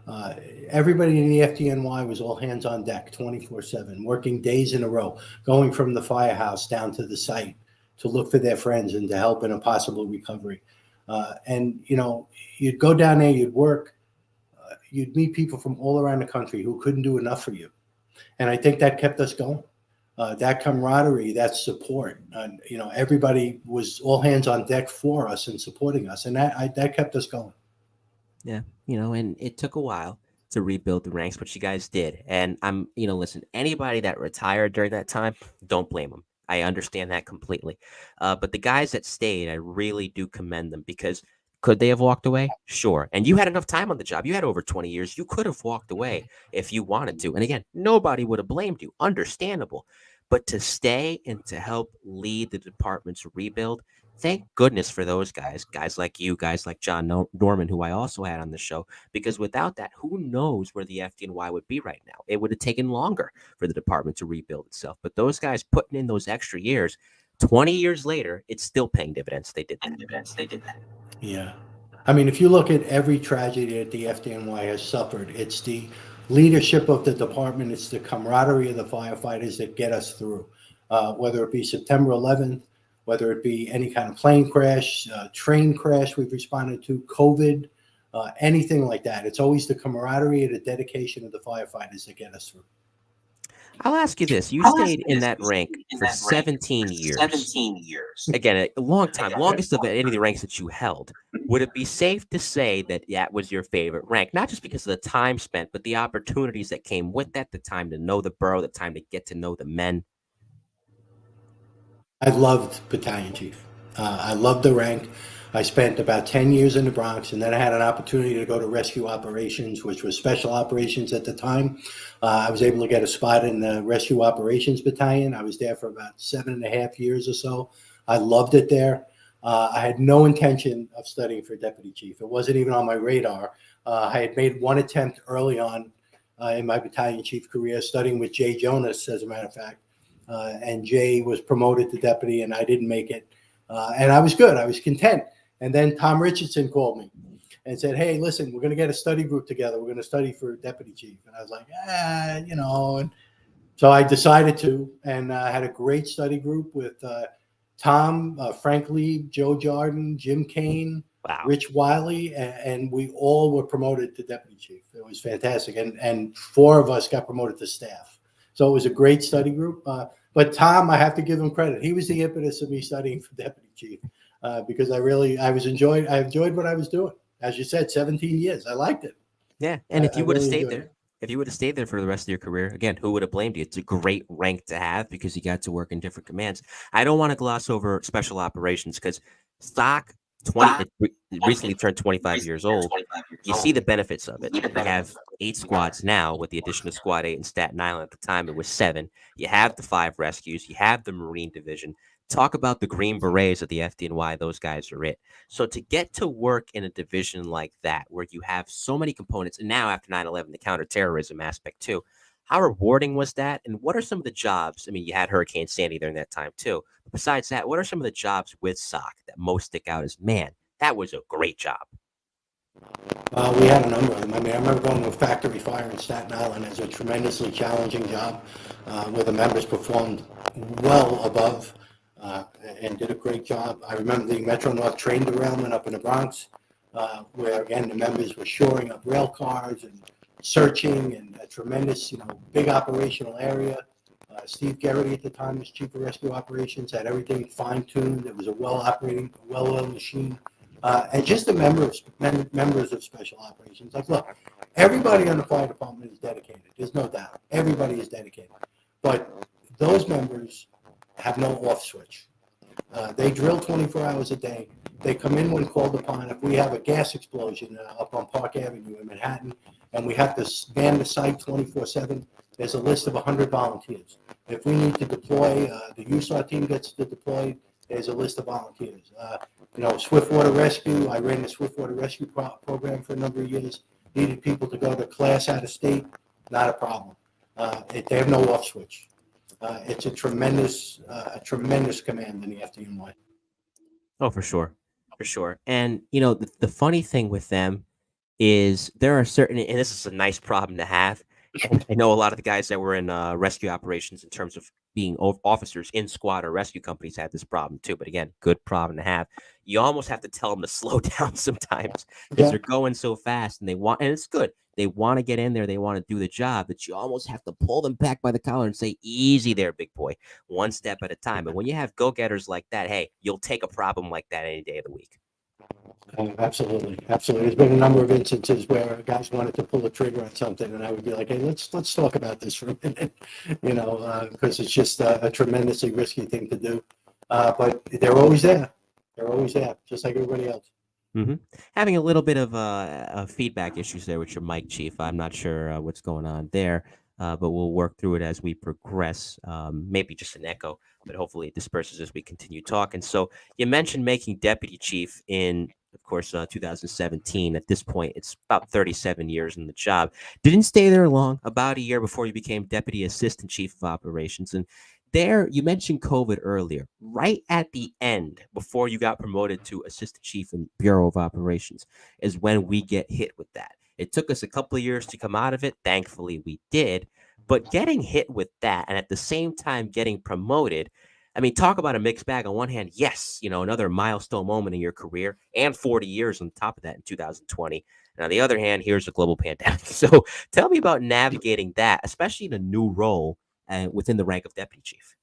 Uh, Everybody in the FDNY was all hands on deck, 24/7, working days in a row, going from the firehouse down to the site to look for their friends and to help in a possible recovery. And you'd go down there, you'd work, you'd meet people from all around the country who couldn't do enough for you. And I think that kept us going. That camaraderie, that support, everybody was all hands on deck for us and supporting us, and that kept us going. Yeah, and it took a while to rebuild the ranks, but you guys did. And listen, anybody that retired during that time, don't blame them. I understand that completely. But the guys that stayed, I really do commend them because could they have walked away? Sure. And you had enough time on the job. You had over 20 years. You could have walked away if you wanted to. And again, nobody would have blamed you. Understandable. But to stay and to help lead the department's rebuild, thank goodness for those guys like you, guys like John Norman, who I also had on the show, because without that, who knows where the FDNY would be right now? It would have taken longer for the department to rebuild itself. But those guys putting in those extra years, 20 years later, it's still paying dividends. They did that. Yeah. I mean, if you look at every tragedy that the FDNY has suffered, it's the leadership of the department, it's the camaraderie of the firefighters that get us through. Whether it be September 11th, whether it be any kind of plane crash, train crash we've responded to, COVID, anything like that. It's always the camaraderie and the dedication of the firefighters that get us through. I'll ask you this. You stayed in that rank for 17 years. Again, a long time, longest of any of the ranks that you held. Would it be safe to say that that was your favorite rank? Not just because of the time spent, but the opportunities that came with that, the time to know the borough, the time to get to know the men. I loved battalion chief. I loved the rank. I spent about 10 years in the Bronx, and then I had an opportunity to go to rescue operations, which was special operations at the time. I was able to get a spot in the rescue operations battalion. I was there for about 7.5 years or so. I loved it there. I had no intention of studying for deputy chief. It wasn't even on my radar. I had made one attempt early on in my battalion chief career, studying with Jay Jonas, as a matter of fact. And Jay was promoted to deputy, and I didn't make it. And I was good. I was content. And then Tom Richardson called me and said, "Hey, listen, we're going to get a study group together. We're going to study for deputy chief." And I was like, And so I decided to, and I had a great study group with Tom, Frank Lee, Joe Jordan, Jim Kane, Wow. Rich Wiley, and we all were promoted to deputy chief. It was fantastic. And 4 of us got promoted to staff. So it was a great study group. But Tom, I have to give him credit. He was the impetus of me studying for deputy chief because I enjoyed what I was doing. As you said, 17 years. I liked it. Yeah. And if you would have really stayed enjoyed there, it. if you would have stayed there for the rest of your career, again, who would have blamed you? It's a great rank to have because you got to work in different commands. I don't want to gloss over special operations because SOC 20 it recently turned 25 years old. You see the benefits of it. You have 8 squads now with the addition of Squad 8 in Staten Island. At the time, it was 7. You have the 5 rescues. You have the Marine Division. Talk about the Green Berets of the FDNY. Those guys are it. So to get to work in a division like that, where you have so many components, and now after 9/11, the counterterrorism aspect too, how rewarding was that? And what are some of the jobs? I mean, you had Hurricane Sandy during that time too. But besides that, what are some of the jobs with SOC that most stick out as, man, that was a great job? We had a number of them. I mean, I remember going to a factory fire in Staten Island as a tremendously challenging job where the members performed well above and did a great job. I remember the Metro North train derailment up in the Bronx. where again the members were shoring up rail cars and searching, and a tremendous, big operational area. Steve Garrity at the time was chief of rescue operations, had everything fine-tuned. It was a well-operating, well-oiled machine. And just the members of special operations. Like, look, everybody on the fire department is dedicated. There's no doubt. Everybody is dedicated. But those members have no off switch. They drill 24 hours a day. They come in when called upon. If we have a gas explosion up on Park Avenue in Manhattan, and we have to man the site 24/7, there's a list of 100 volunteers. If we need to deploy, the USAR team gets to deploy, there's a list of volunteers. Swiftwater Rescue, I ran the Swiftwater Rescue program for a number of years. Needed people to go to class out of state, not a problem. They have no off switch. It's a tremendous command in the FDNY. Oh, for sure. For sure. And, the funny thing with them is there are certain, and this is a nice problem to have. And I know a lot of the guys that were in rescue operations in terms of being officers in squad or rescue companies had this problem too. But again, good problem to have. You almost have to tell them to slow down sometimes because Yeah. they're going so fast and and it's good. They want to get in there. They want to do the job, but you almost have to pull them back by the collar and say, easy there, big boy, one step at a time. And when you have go-getters like that, hey, you'll take a problem like that any day of the week. Absolutely. There's been a number of instances where guys wanted to pull the trigger on something, and I would be like, "Hey, let's talk about this for a minute," because it's just a tremendously risky thing to do. But they're always there. They're always there, just like everybody else. Mm-hmm. Having a little bit of feedback issues there with your mic, Chief. I'm not sure what's going on there, but we'll work through it as we progress. Maybe just an echo, but hopefully it disperses as we continue talking. So you mentioned making deputy chief in, of course, 2017. At this point, it's about 37 years in the job. Didn't stay there long, about a year before you became deputy assistant chief of operations. And there, you mentioned COVID earlier. Right at the end, before you got promoted to assistant chief in Bureau of Operations, is when we get hit with that. It took us a couple of years to come out of it. Thankfully, we did. But getting hit with that and at the same time getting promoted, I mean, talk about a mixed bag. On one hand, yes, another milestone moment in your career and 40 years on top of that in 2020. And on the other hand, here's a global pandemic. So tell me about navigating that, especially in a new role within the rank of deputy chief.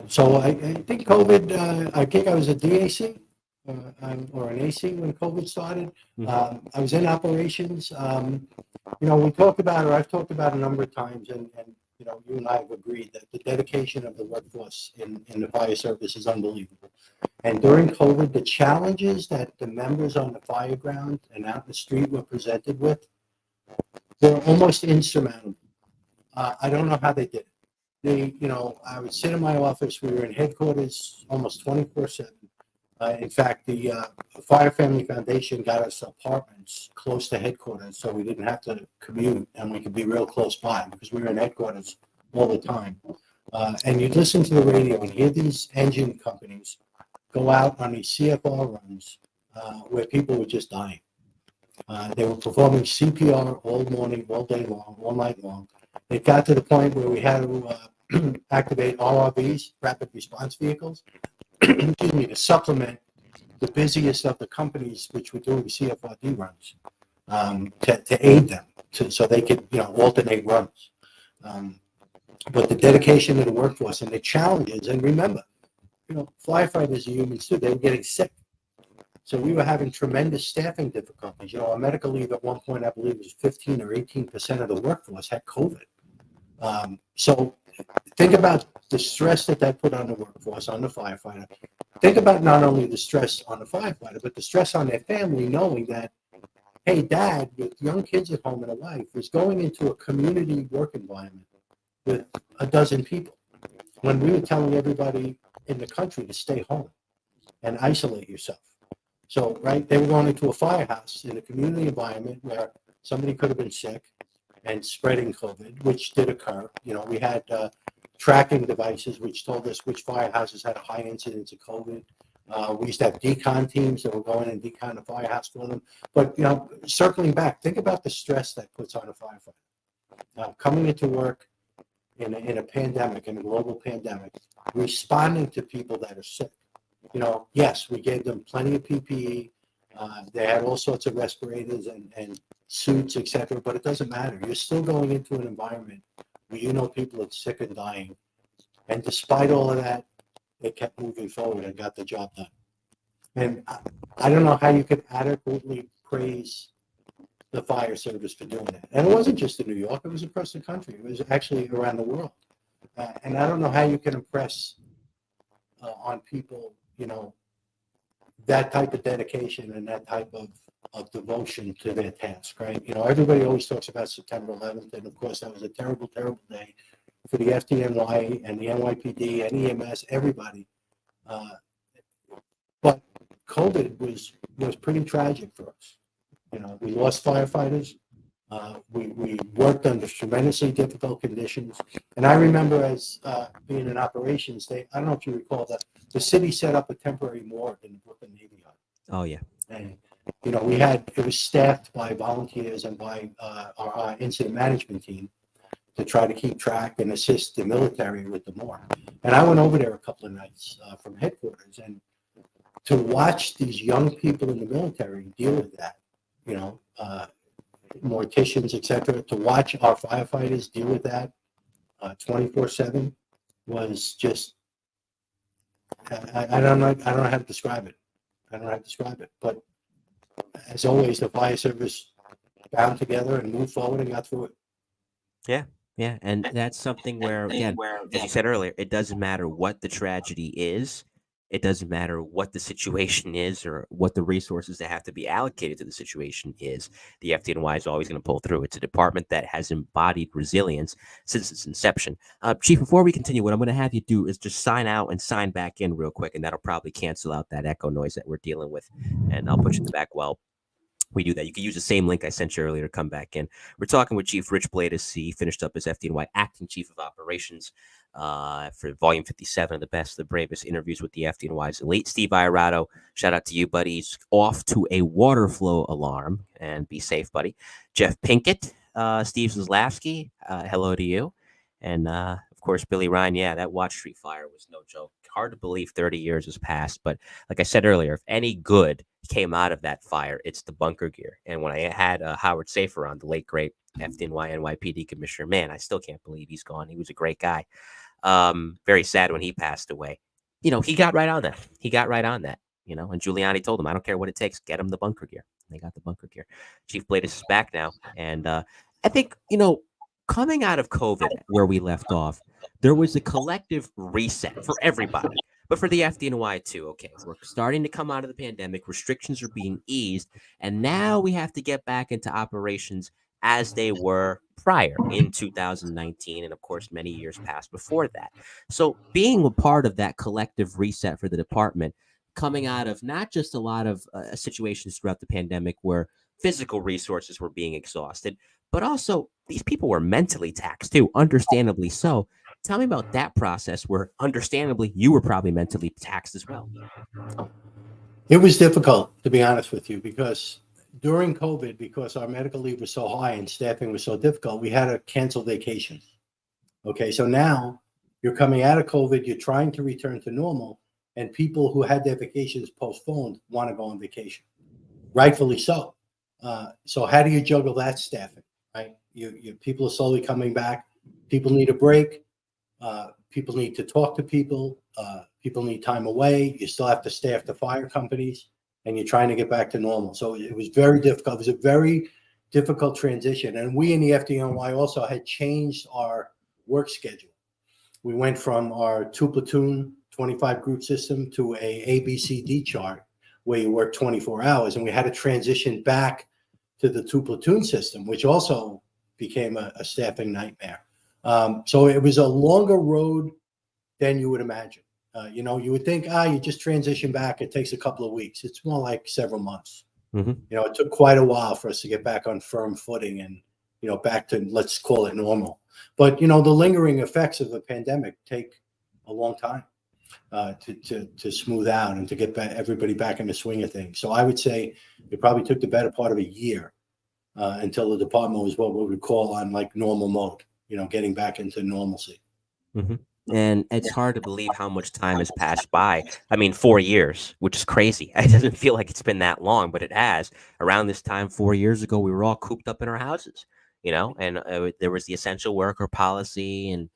So I think COVID, I think I was a DAC or an AC when COVID started. I was in operations. We talked about, or I've talked about a number of times, and you and I have agreed that the dedication of the workforce in the fire service is unbelievable. And during COVID, the challenges that the members on the fire ground and out in the street were presented with were almost insurmountable. I don't know how they did it. I would sit in my office. We were in headquarters almost 24/7. In fact, the Fire Family Foundation got us apartments close to headquarters, so we didn't have to commute, and we could be real close by because we were in headquarters all the time. And you'd listen to the radio and hear these engine companies go out on these CFR runs where people were just dying. They were performing CPR all morning, all day long, all night long. It got to the point where we had to activate RRVs, rapid response vehicles, excuse me, to supplement the busiest of the companies which were doing CFRD runs, to aid them, so they could alternate runs. But the dedication of the workforce and the challenges, and remember, firefighters are humans too. They were getting sick. So we were having tremendous staffing difficulties. Our medical leave at one point, I believe, was 15 or 18% of the workforce had COVID. So think about the stress that put on the workforce, on the firefighter. Think about not only the stress on the firefighter, but the stress on their family, knowing that, hey, dad with young kids at home and a wife is going into a community work environment with a dozen people, when we were telling everybody in the country to stay home and isolate yourself. So, right, they were going into a firehouse in a community environment where somebody could have been sick and spreading COVID, which did occur. We had tracking devices which told us which firehouses had a high incidence of COVID. We used to have decon teams that were going and decon the firehouse for them. But, circling back, think about the stress that puts on a firefighter. Coming into work in a pandemic, in a global pandemic, responding to people that are sick. Yes, we gave them plenty of PPE. They had all sorts of respirators and suits, etc. But it doesn't matter. You're still going into an environment where you know people are sick and dying. And despite all of that, they kept moving forward and got the job done. And I don't know how you could adequately praise the fire service for doing that. And it wasn't just in New York, it was across the country. It was actually around the world. And I don't know how you can impress on people, that type of dedication and that type of devotion to their task, right? Everybody always talks about September 11th. And of course, that was a terrible, terrible day for the FDNY and the NYPD and EMS, everybody. But COVID was pretty tragic for us. We lost firefighters. We worked under tremendously difficult conditions. And I remember as being in operations, I don't know if you recall that the city set up a temporary morgue in the Brooklyn Navy Yard. Oh, yeah. And, it was staffed by volunteers and by our incident management team to try to keep track and assist the military with the morgue. And I went over there a couple of nights from headquarters, and to watch these young people in the military deal with that, morticians, etc., to watch our firefighters deal with that 24/7 was just, I don't know how to describe it. But as always, the fire service bound together and moved forward and got through it. Yeah, and that's something where, again, as you said earlier, it doesn't matter what the tragedy is. It doesn't matter what the situation is or what the resources that have to be allocated to the situation is. The FDNY is always going to pull through. It's a department that has embodied resilience since its inception. Chief, before we continue, what I'm going to have you do is just sign out and sign back in real quick, and that'll probably cancel out that echo noise that we're dealing with. And I'll put you in the back while we do that. You can use the same link I sent you earlier to come back in. We're talking with Chief Rich Bladus. He finished up as FDNY Acting Chief of Operations for Volume 57 of the Best, the Bravest Interviews with the FDNY's late Steve Iorato. Shout out to you, buddy. He's off to a water flow alarm, and be safe, buddy. Jeff Pinkett, Steve Zaslavsky, hello to you. And, of course, Billy Ryan. Yeah, that Watch Street fire was no joke. Hard to believe 30 years has passed. But like I said earlier, if any good came out of that fire, it's the bunker gear. And when I had Howard Safer on, the late, great FDNY NYPD commissioner, man, I still can't believe he's gone. He was a great guy. Very sad when he passed away. He got right on that. And Giuliani told him, I don't care what it takes, get him the bunker gear. They got the bunker gear. Chief Bladus is back now. And I think, coming out of COVID, where we left off, there was a collective reset for everybody, but for the FDNY too. Okay, we're starting to come out of the pandemic. Restrictions are being eased, and now we have to get back into operations as they were prior in 2019, and of course, many years past before that. So being a part of that collective reset for the department, coming out of not just a lot of situations throughout the pandemic where physical resources were being exhausted, but also these people were mentally taxed too, understandably so. Tell me about that process where, understandably, you were probably mentally taxed as well. It was difficult, to be honest with you, because during COVID, because our medical leave was so high and staffing was so difficult, we had to cancel vacations. Okay, so now you're coming out of COVID, you're trying to return to normal, and people who had their vacations postponed want to go on vacation. Rightfully so. So how do you juggle that staffing, right? People are slowly coming back. People need a break. People need to talk to people. People need time away. You still have to staff the fire companies, and you're trying to get back to normal. So it was very difficult. It was a very difficult transition. And we in the FDNY also had changed our work schedule. We went from our 2-platoon, 25 group system to a ABCD chart where you work 24 hours. And we had to transition back to the 2-platoon system, which also became a staffing nightmare. So it was a longer road than you would imagine. You would think, you just transition back. It takes a couple of weeks. It's more like several months. Mm-hmm. It took quite a while for us to get back on firm footing and, back to, let's call it normal. But, the lingering effects of the pandemic take a long time to smooth out and to get everybody back in the swing of things. So I would say it probably took the better part of a year until the department was what we would call on like normal mode. Getting back into normalcy. Mm-hmm. And it's hard to believe how much time has passed by. I mean, 4 years, which is crazy. It doesn't feel like it's been that long, but it has. Around this time, 4 years ago, we were all cooped up in our houses, and there was the essential worker policy, and,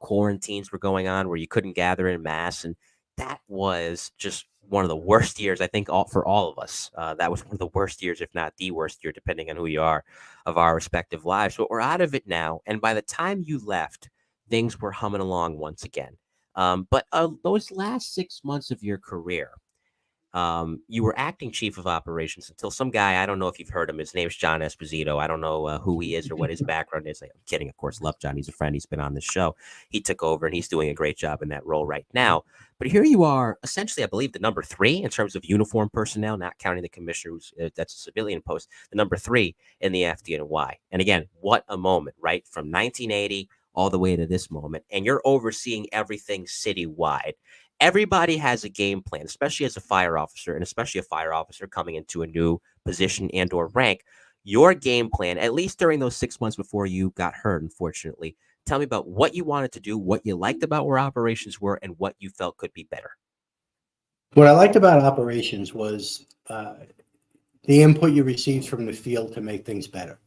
quarantines were going on where you couldn't gather in mass. And that was just one of the worst years, I think, for all of us. That was one of the worst years, if not the worst year, depending on who you are, of our respective lives. But we're out of it now. And by the time you left, things were humming along once again. But those last 6 months of your career, you were acting chief of operations until some guy, I don't know if you've heard him. His name's John Esposito. I don't know who he is or what his background is. I'm kidding, of course. Love John. He's a friend. He's been on the show. He took over and he's doing a great job in that role right now. But here you are, essentially, I believe, the number 3 in terms of uniform personnel, not counting the commissioner, that's a civilian post, the number 3 in the FDNY. And again, what a moment, right? From 1980 all the way to this moment. And you're overseeing everything citywide. Everybody has a game plan, especially as a fire officer, and especially a fire officer coming into a new position and or rank. Your game plan, at least during those 6 months before you got hurt, unfortunately, tell me about what you wanted to do, what you liked about where operations were, and what you felt could be better. What I liked about operations was the input you received from the field to make things better.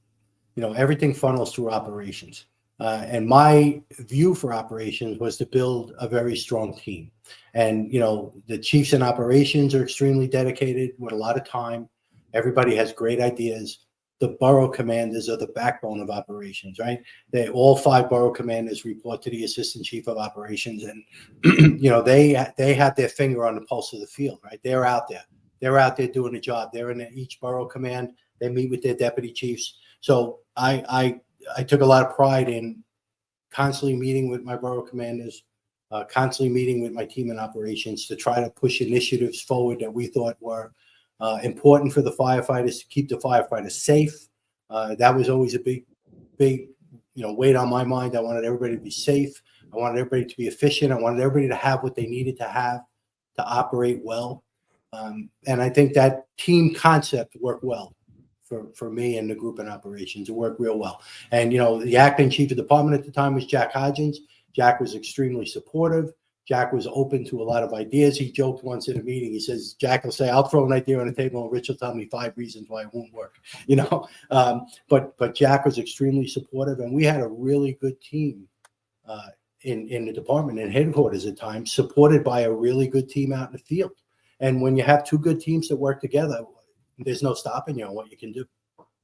Everything funnels through operations. And my view for operations was to build a very strong team. And, the chiefs in operations are extremely dedicated with a lot of time. Everybody has great ideas. The borough commanders are the backbone of operations, right? All 5 borough commanders report to the assistant chief of operations. And, they have their finger on the pulse of the field, right? They're out there. They're out there doing a job. They're in each borough command. They meet with their deputy chiefs. So I took a lot of pride in constantly meeting with my borough commanders, constantly meeting with my team in operations to try to push initiatives forward that we thought were important for the firefighters, to keep the firefighters safe. That was always a big weight on my mind. I wanted everybody to be safe. I wanted everybody to be efficient. I wanted everybody to have what they needed to have to operate well. And I think that team concept worked well for me and the group in operations. It worked real well. And, the acting chief of department at the time was Jack Hodgins. Jack was extremely supportive. Jack was open to a lot of ideas. He joked once in a meeting. He says, Jack will say, I'll throw an idea on the table and Rich will tell me 5 reasons why it won't work, but Jack was extremely supportive, and we had a really good team in the department and headquarters at times, supported by a really good team out in the field. And when you have 2 good teams that work together, there's no stopping you on what you can do.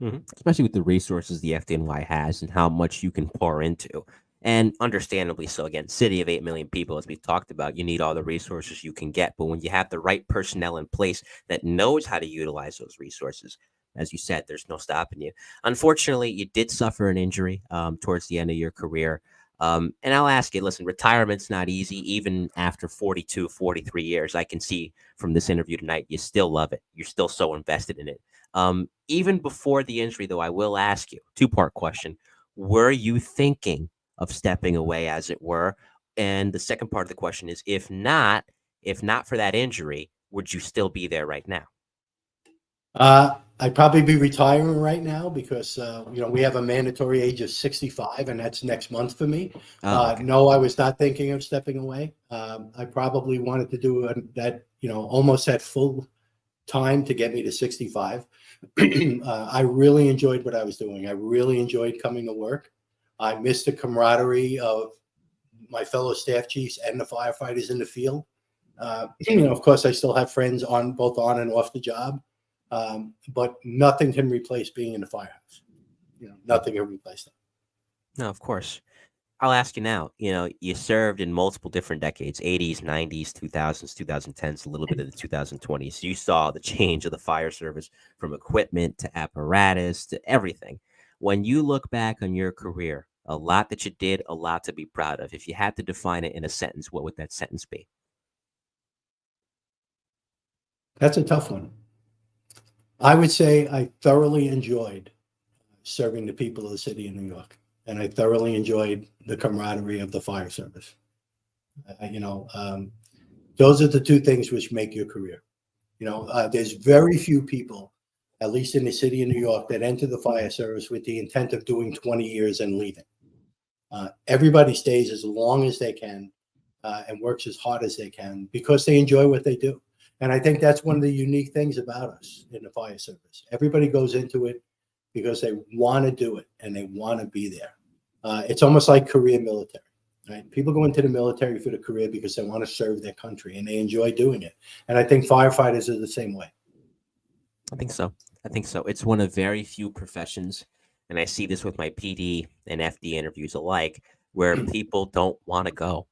Mm-hmm. Especially with the resources the FDNY has and how much you can pour into. And understandably so. Again, city of 8 million people, as we've talked about, you need all the resources you can get. But when you have the right personnel in place that knows how to utilize those resources, as you said, there's no stopping you. Unfortunately, you did suffer an injury towards the end of your career. And I'll ask you, listen, retirement's not easy. Even after 42, 43 years, I can see from this interview tonight, you still love it. You're still so invested in it. Even before the injury, though, I will ask you, 2-part question. Were you thinking of stepping away, as it were? And the second part of the question is, if not for that injury, would you still be there right now? I'd probably be retiring right now because, we have a mandatory age of 65, and that's next month for me. Okay. No, I was not thinking of stepping away. I probably wanted to do that, almost at full time to get me to 65. I really enjoyed what I was doing. I really enjoyed coming to work. I missed the camaraderie of my fellow staff chiefs and the firefighters in the field. Of course, I still have friends both on and off the job. But nothing can replace being in the firehouse. Nothing can replace that. No, of course. I'll ask you now. You served in multiple different decades, 80s, 90s, 2000s, 2010s, a little bit of the 2020s. You saw the change of the fire service from equipment to apparatus to everything. When you look back on your career, a lot that you did, a lot to be proud of. If you had to define it in a sentence, what would that sentence be? That's a tough one. I would say I thoroughly enjoyed serving the people of the city of New York, and I thoroughly enjoyed the camaraderie of the fire service. Those are the 2 things which make your career. There's very few people, at least in the city of New York, that enter the fire service with the intent of doing 20 years and leaving. Everybody stays as long as they can and works as hard as they can because they enjoy what they do. And I think that's one of the unique things about us in the fire service. Everybody goes into it because they want to do it and they want to be there. It's almost like career military, right? People go into the military for the career because they want to serve their country and they enjoy doing it. And I think firefighters are the same way. I think so. I think so. It's one of very few professions, and I see this with my PD and FD interviews alike, where people don't want to go.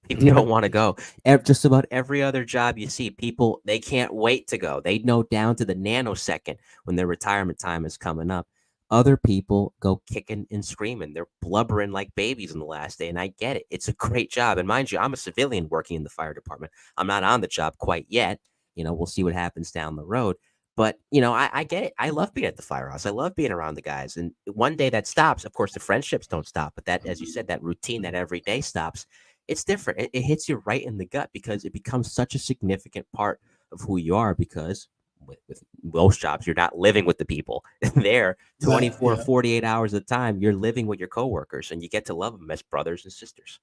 People don't want to go. Just about every other job you see, people, they can't wait to go. They know down to the nanosecond when their retirement time is coming up. Other people go kicking and screaming. They're blubbering like babies on the last day, and I get it. It's a great job. And mind you, I'm a civilian working in the fire department. I'm not on the job quite yet. We'll see what happens down the road. But, I get it. I love being at the firehouse. I love being around the guys. And one day that stops. Of course, the friendships don't stop. But that, as you said, that routine, that every day stops. It's different. It hits you right in the gut because it becomes such a significant part of who you are because with most jobs, you're not living with the people there 24, 48 hours at a time. You're living with your coworkers and you get to love them as brothers and sisters.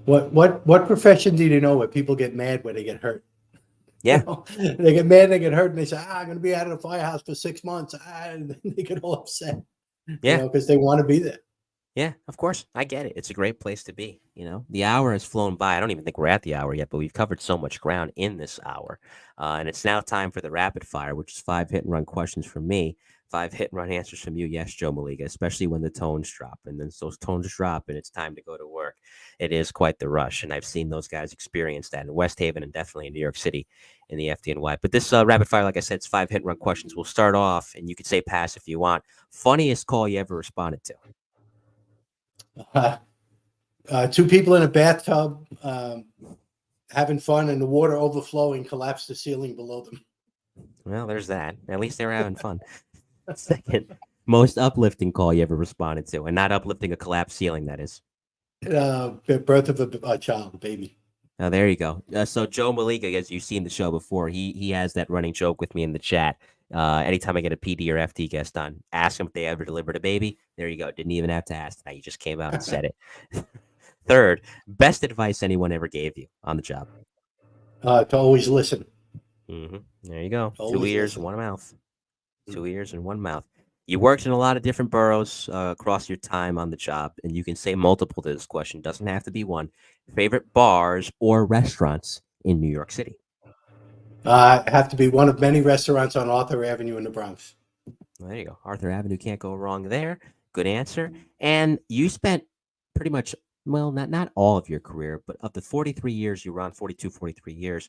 What profession do you know where people get mad when they get hurt? Yeah. They get mad, they get hurt, and they say, I'm going to be out of the firehouse for 6 months. And they get all upset. Yeah. Because they want to be there. Yeah, of course. I get it. It's a great place to be. The hour has flown by. I don't even think we're at the hour yet, but we've covered so much ground in this hour. And it's now time for the rapid fire, which is 5 hit and run questions from me, 5 hit and run answers from you. Yes, Joe Maliga, especially when the tones drop. And then those tones drop and it's time to go to work. It is quite the rush. And I've seen those guys experience that in West Haven and definitely in New York City in the FDNY. But this rapid fire, like I said, it's 5 hit and run questions. We'll start off and you can say pass if you want. Funniest call you ever responded to? 2 people in a bathtub having fun and the water overflowing collapsed the ceiling below them. Well, there's that. At least they were having fun. Second, most uplifting call you ever responded to, and not uplifting a collapsed ceiling, that is. Birth of a child, baby. Oh, there you go. So Joe Maliga, as you've seen the show before, he has that running joke with me in the chat. Anytime I get a PD or FT guest on, ask them if they ever delivered a baby. There you go. Didn't even have to ask tonight. You just came out and said it. Third, best advice anyone ever gave you on the job? To always listen. Mm-hmm. There you go. Always 2 ears, listen. 1 mouth. 2 ears and 1 mouth. You worked in a lot of different boroughs across your time on the job, and you can say multiple to this question. Doesn't have to be one. Favorite bars or restaurants in New York City? Have to be one of many restaurants on Arthur Avenue in the Bronx. Well, there you go. Arthur Avenue, can't go wrong there. Good answer. And you spent pretty much, well, not all of your career, but of the 43 years you were on, 42, 43 years,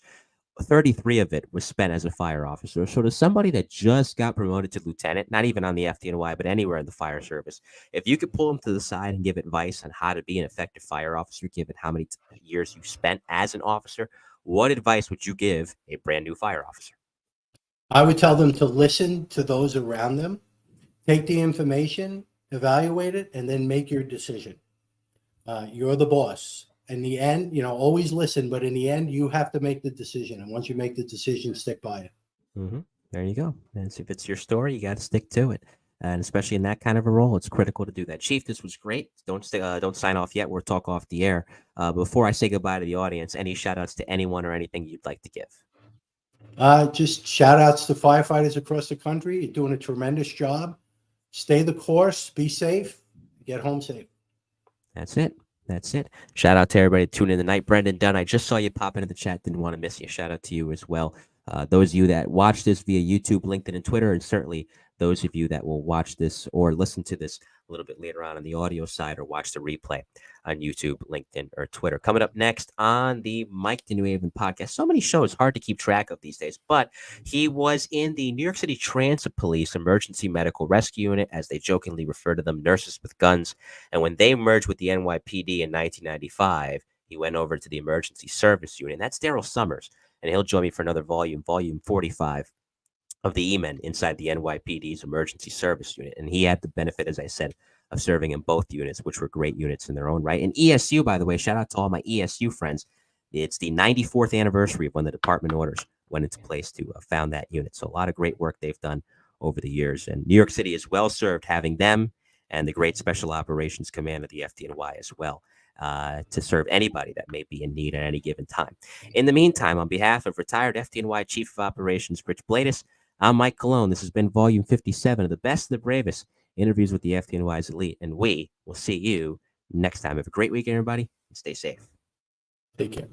33 of it was spent as a fire officer. So to somebody that just got promoted to lieutenant, not even on the FDNY, but anywhere in the fire service, if you could pull them to the side and give advice on how to be an effective fire officer, given how many years you spent as an officer, what advice would you give a brand new fire officer? I would tell them to listen to those around them, take the information, evaluate it, and then make your decision. You're the boss. In the end, always listen, but in the end, you have to make the decision. And once you make the decision, stick by it. Mm-hmm. There you go. And if it's your story, you got to stick to it. And especially in that kind of a role, it's critical to do that. Chief, this was great. Don't sign off yet. We'll talk off the air. Before I say goodbye to the audience, any shout outs to anyone or anything you'd like to give? Just shout outs to firefighters across the country. You're doing a tremendous job. Stay the course. Be safe. Get home safe. That's it. That's it. Shout out to everybody tuning in tonight. Brendan Dunn, I just saw you pop into the chat. Didn't want to miss you. Shout out to you as well. Those of you that watch this via YouTube, LinkedIn, and Twitter, and certainly those of you that will watch this or listen to this a little bit later on the audio side or watch the replay on YouTube, LinkedIn, or Twitter. Coming up next on the Mike the New Haven podcast. So many shows, hard to keep track of these days, but he was in the New York City Transit Police Emergency Medical Rescue Unit, as they jokingly refer to them, nurses with guns. And when they merged with the NYPD in 1995, he went over to the Emergency Service Unit. And that's Daryl Summers. And he'll join me for another volume 45 of the E-Men inside the NYPD's Emergency Service Unit. And he had the benefit, as I said, of serving in both units, which were great units in their own right. And ESU, by the way, shout out to all my ESU friends. It's the 94th anniversary of when the department orders went into place to found that unit. So a lot of great work they've done over the years. And New York City is well served having them and the great Special Operations Command of the FDNY as well, to serve anybody that may be in need at any given time. In the meantime, on behalf of retired FDNY Chief of Operations Rich Bladis, I'm Mike Colon. This has been Volume 57 of the Best of the Bravest, interviews with the FDNY's elite, and we will see you next time. Have a great weekend, everybody, and stay safe. Take care.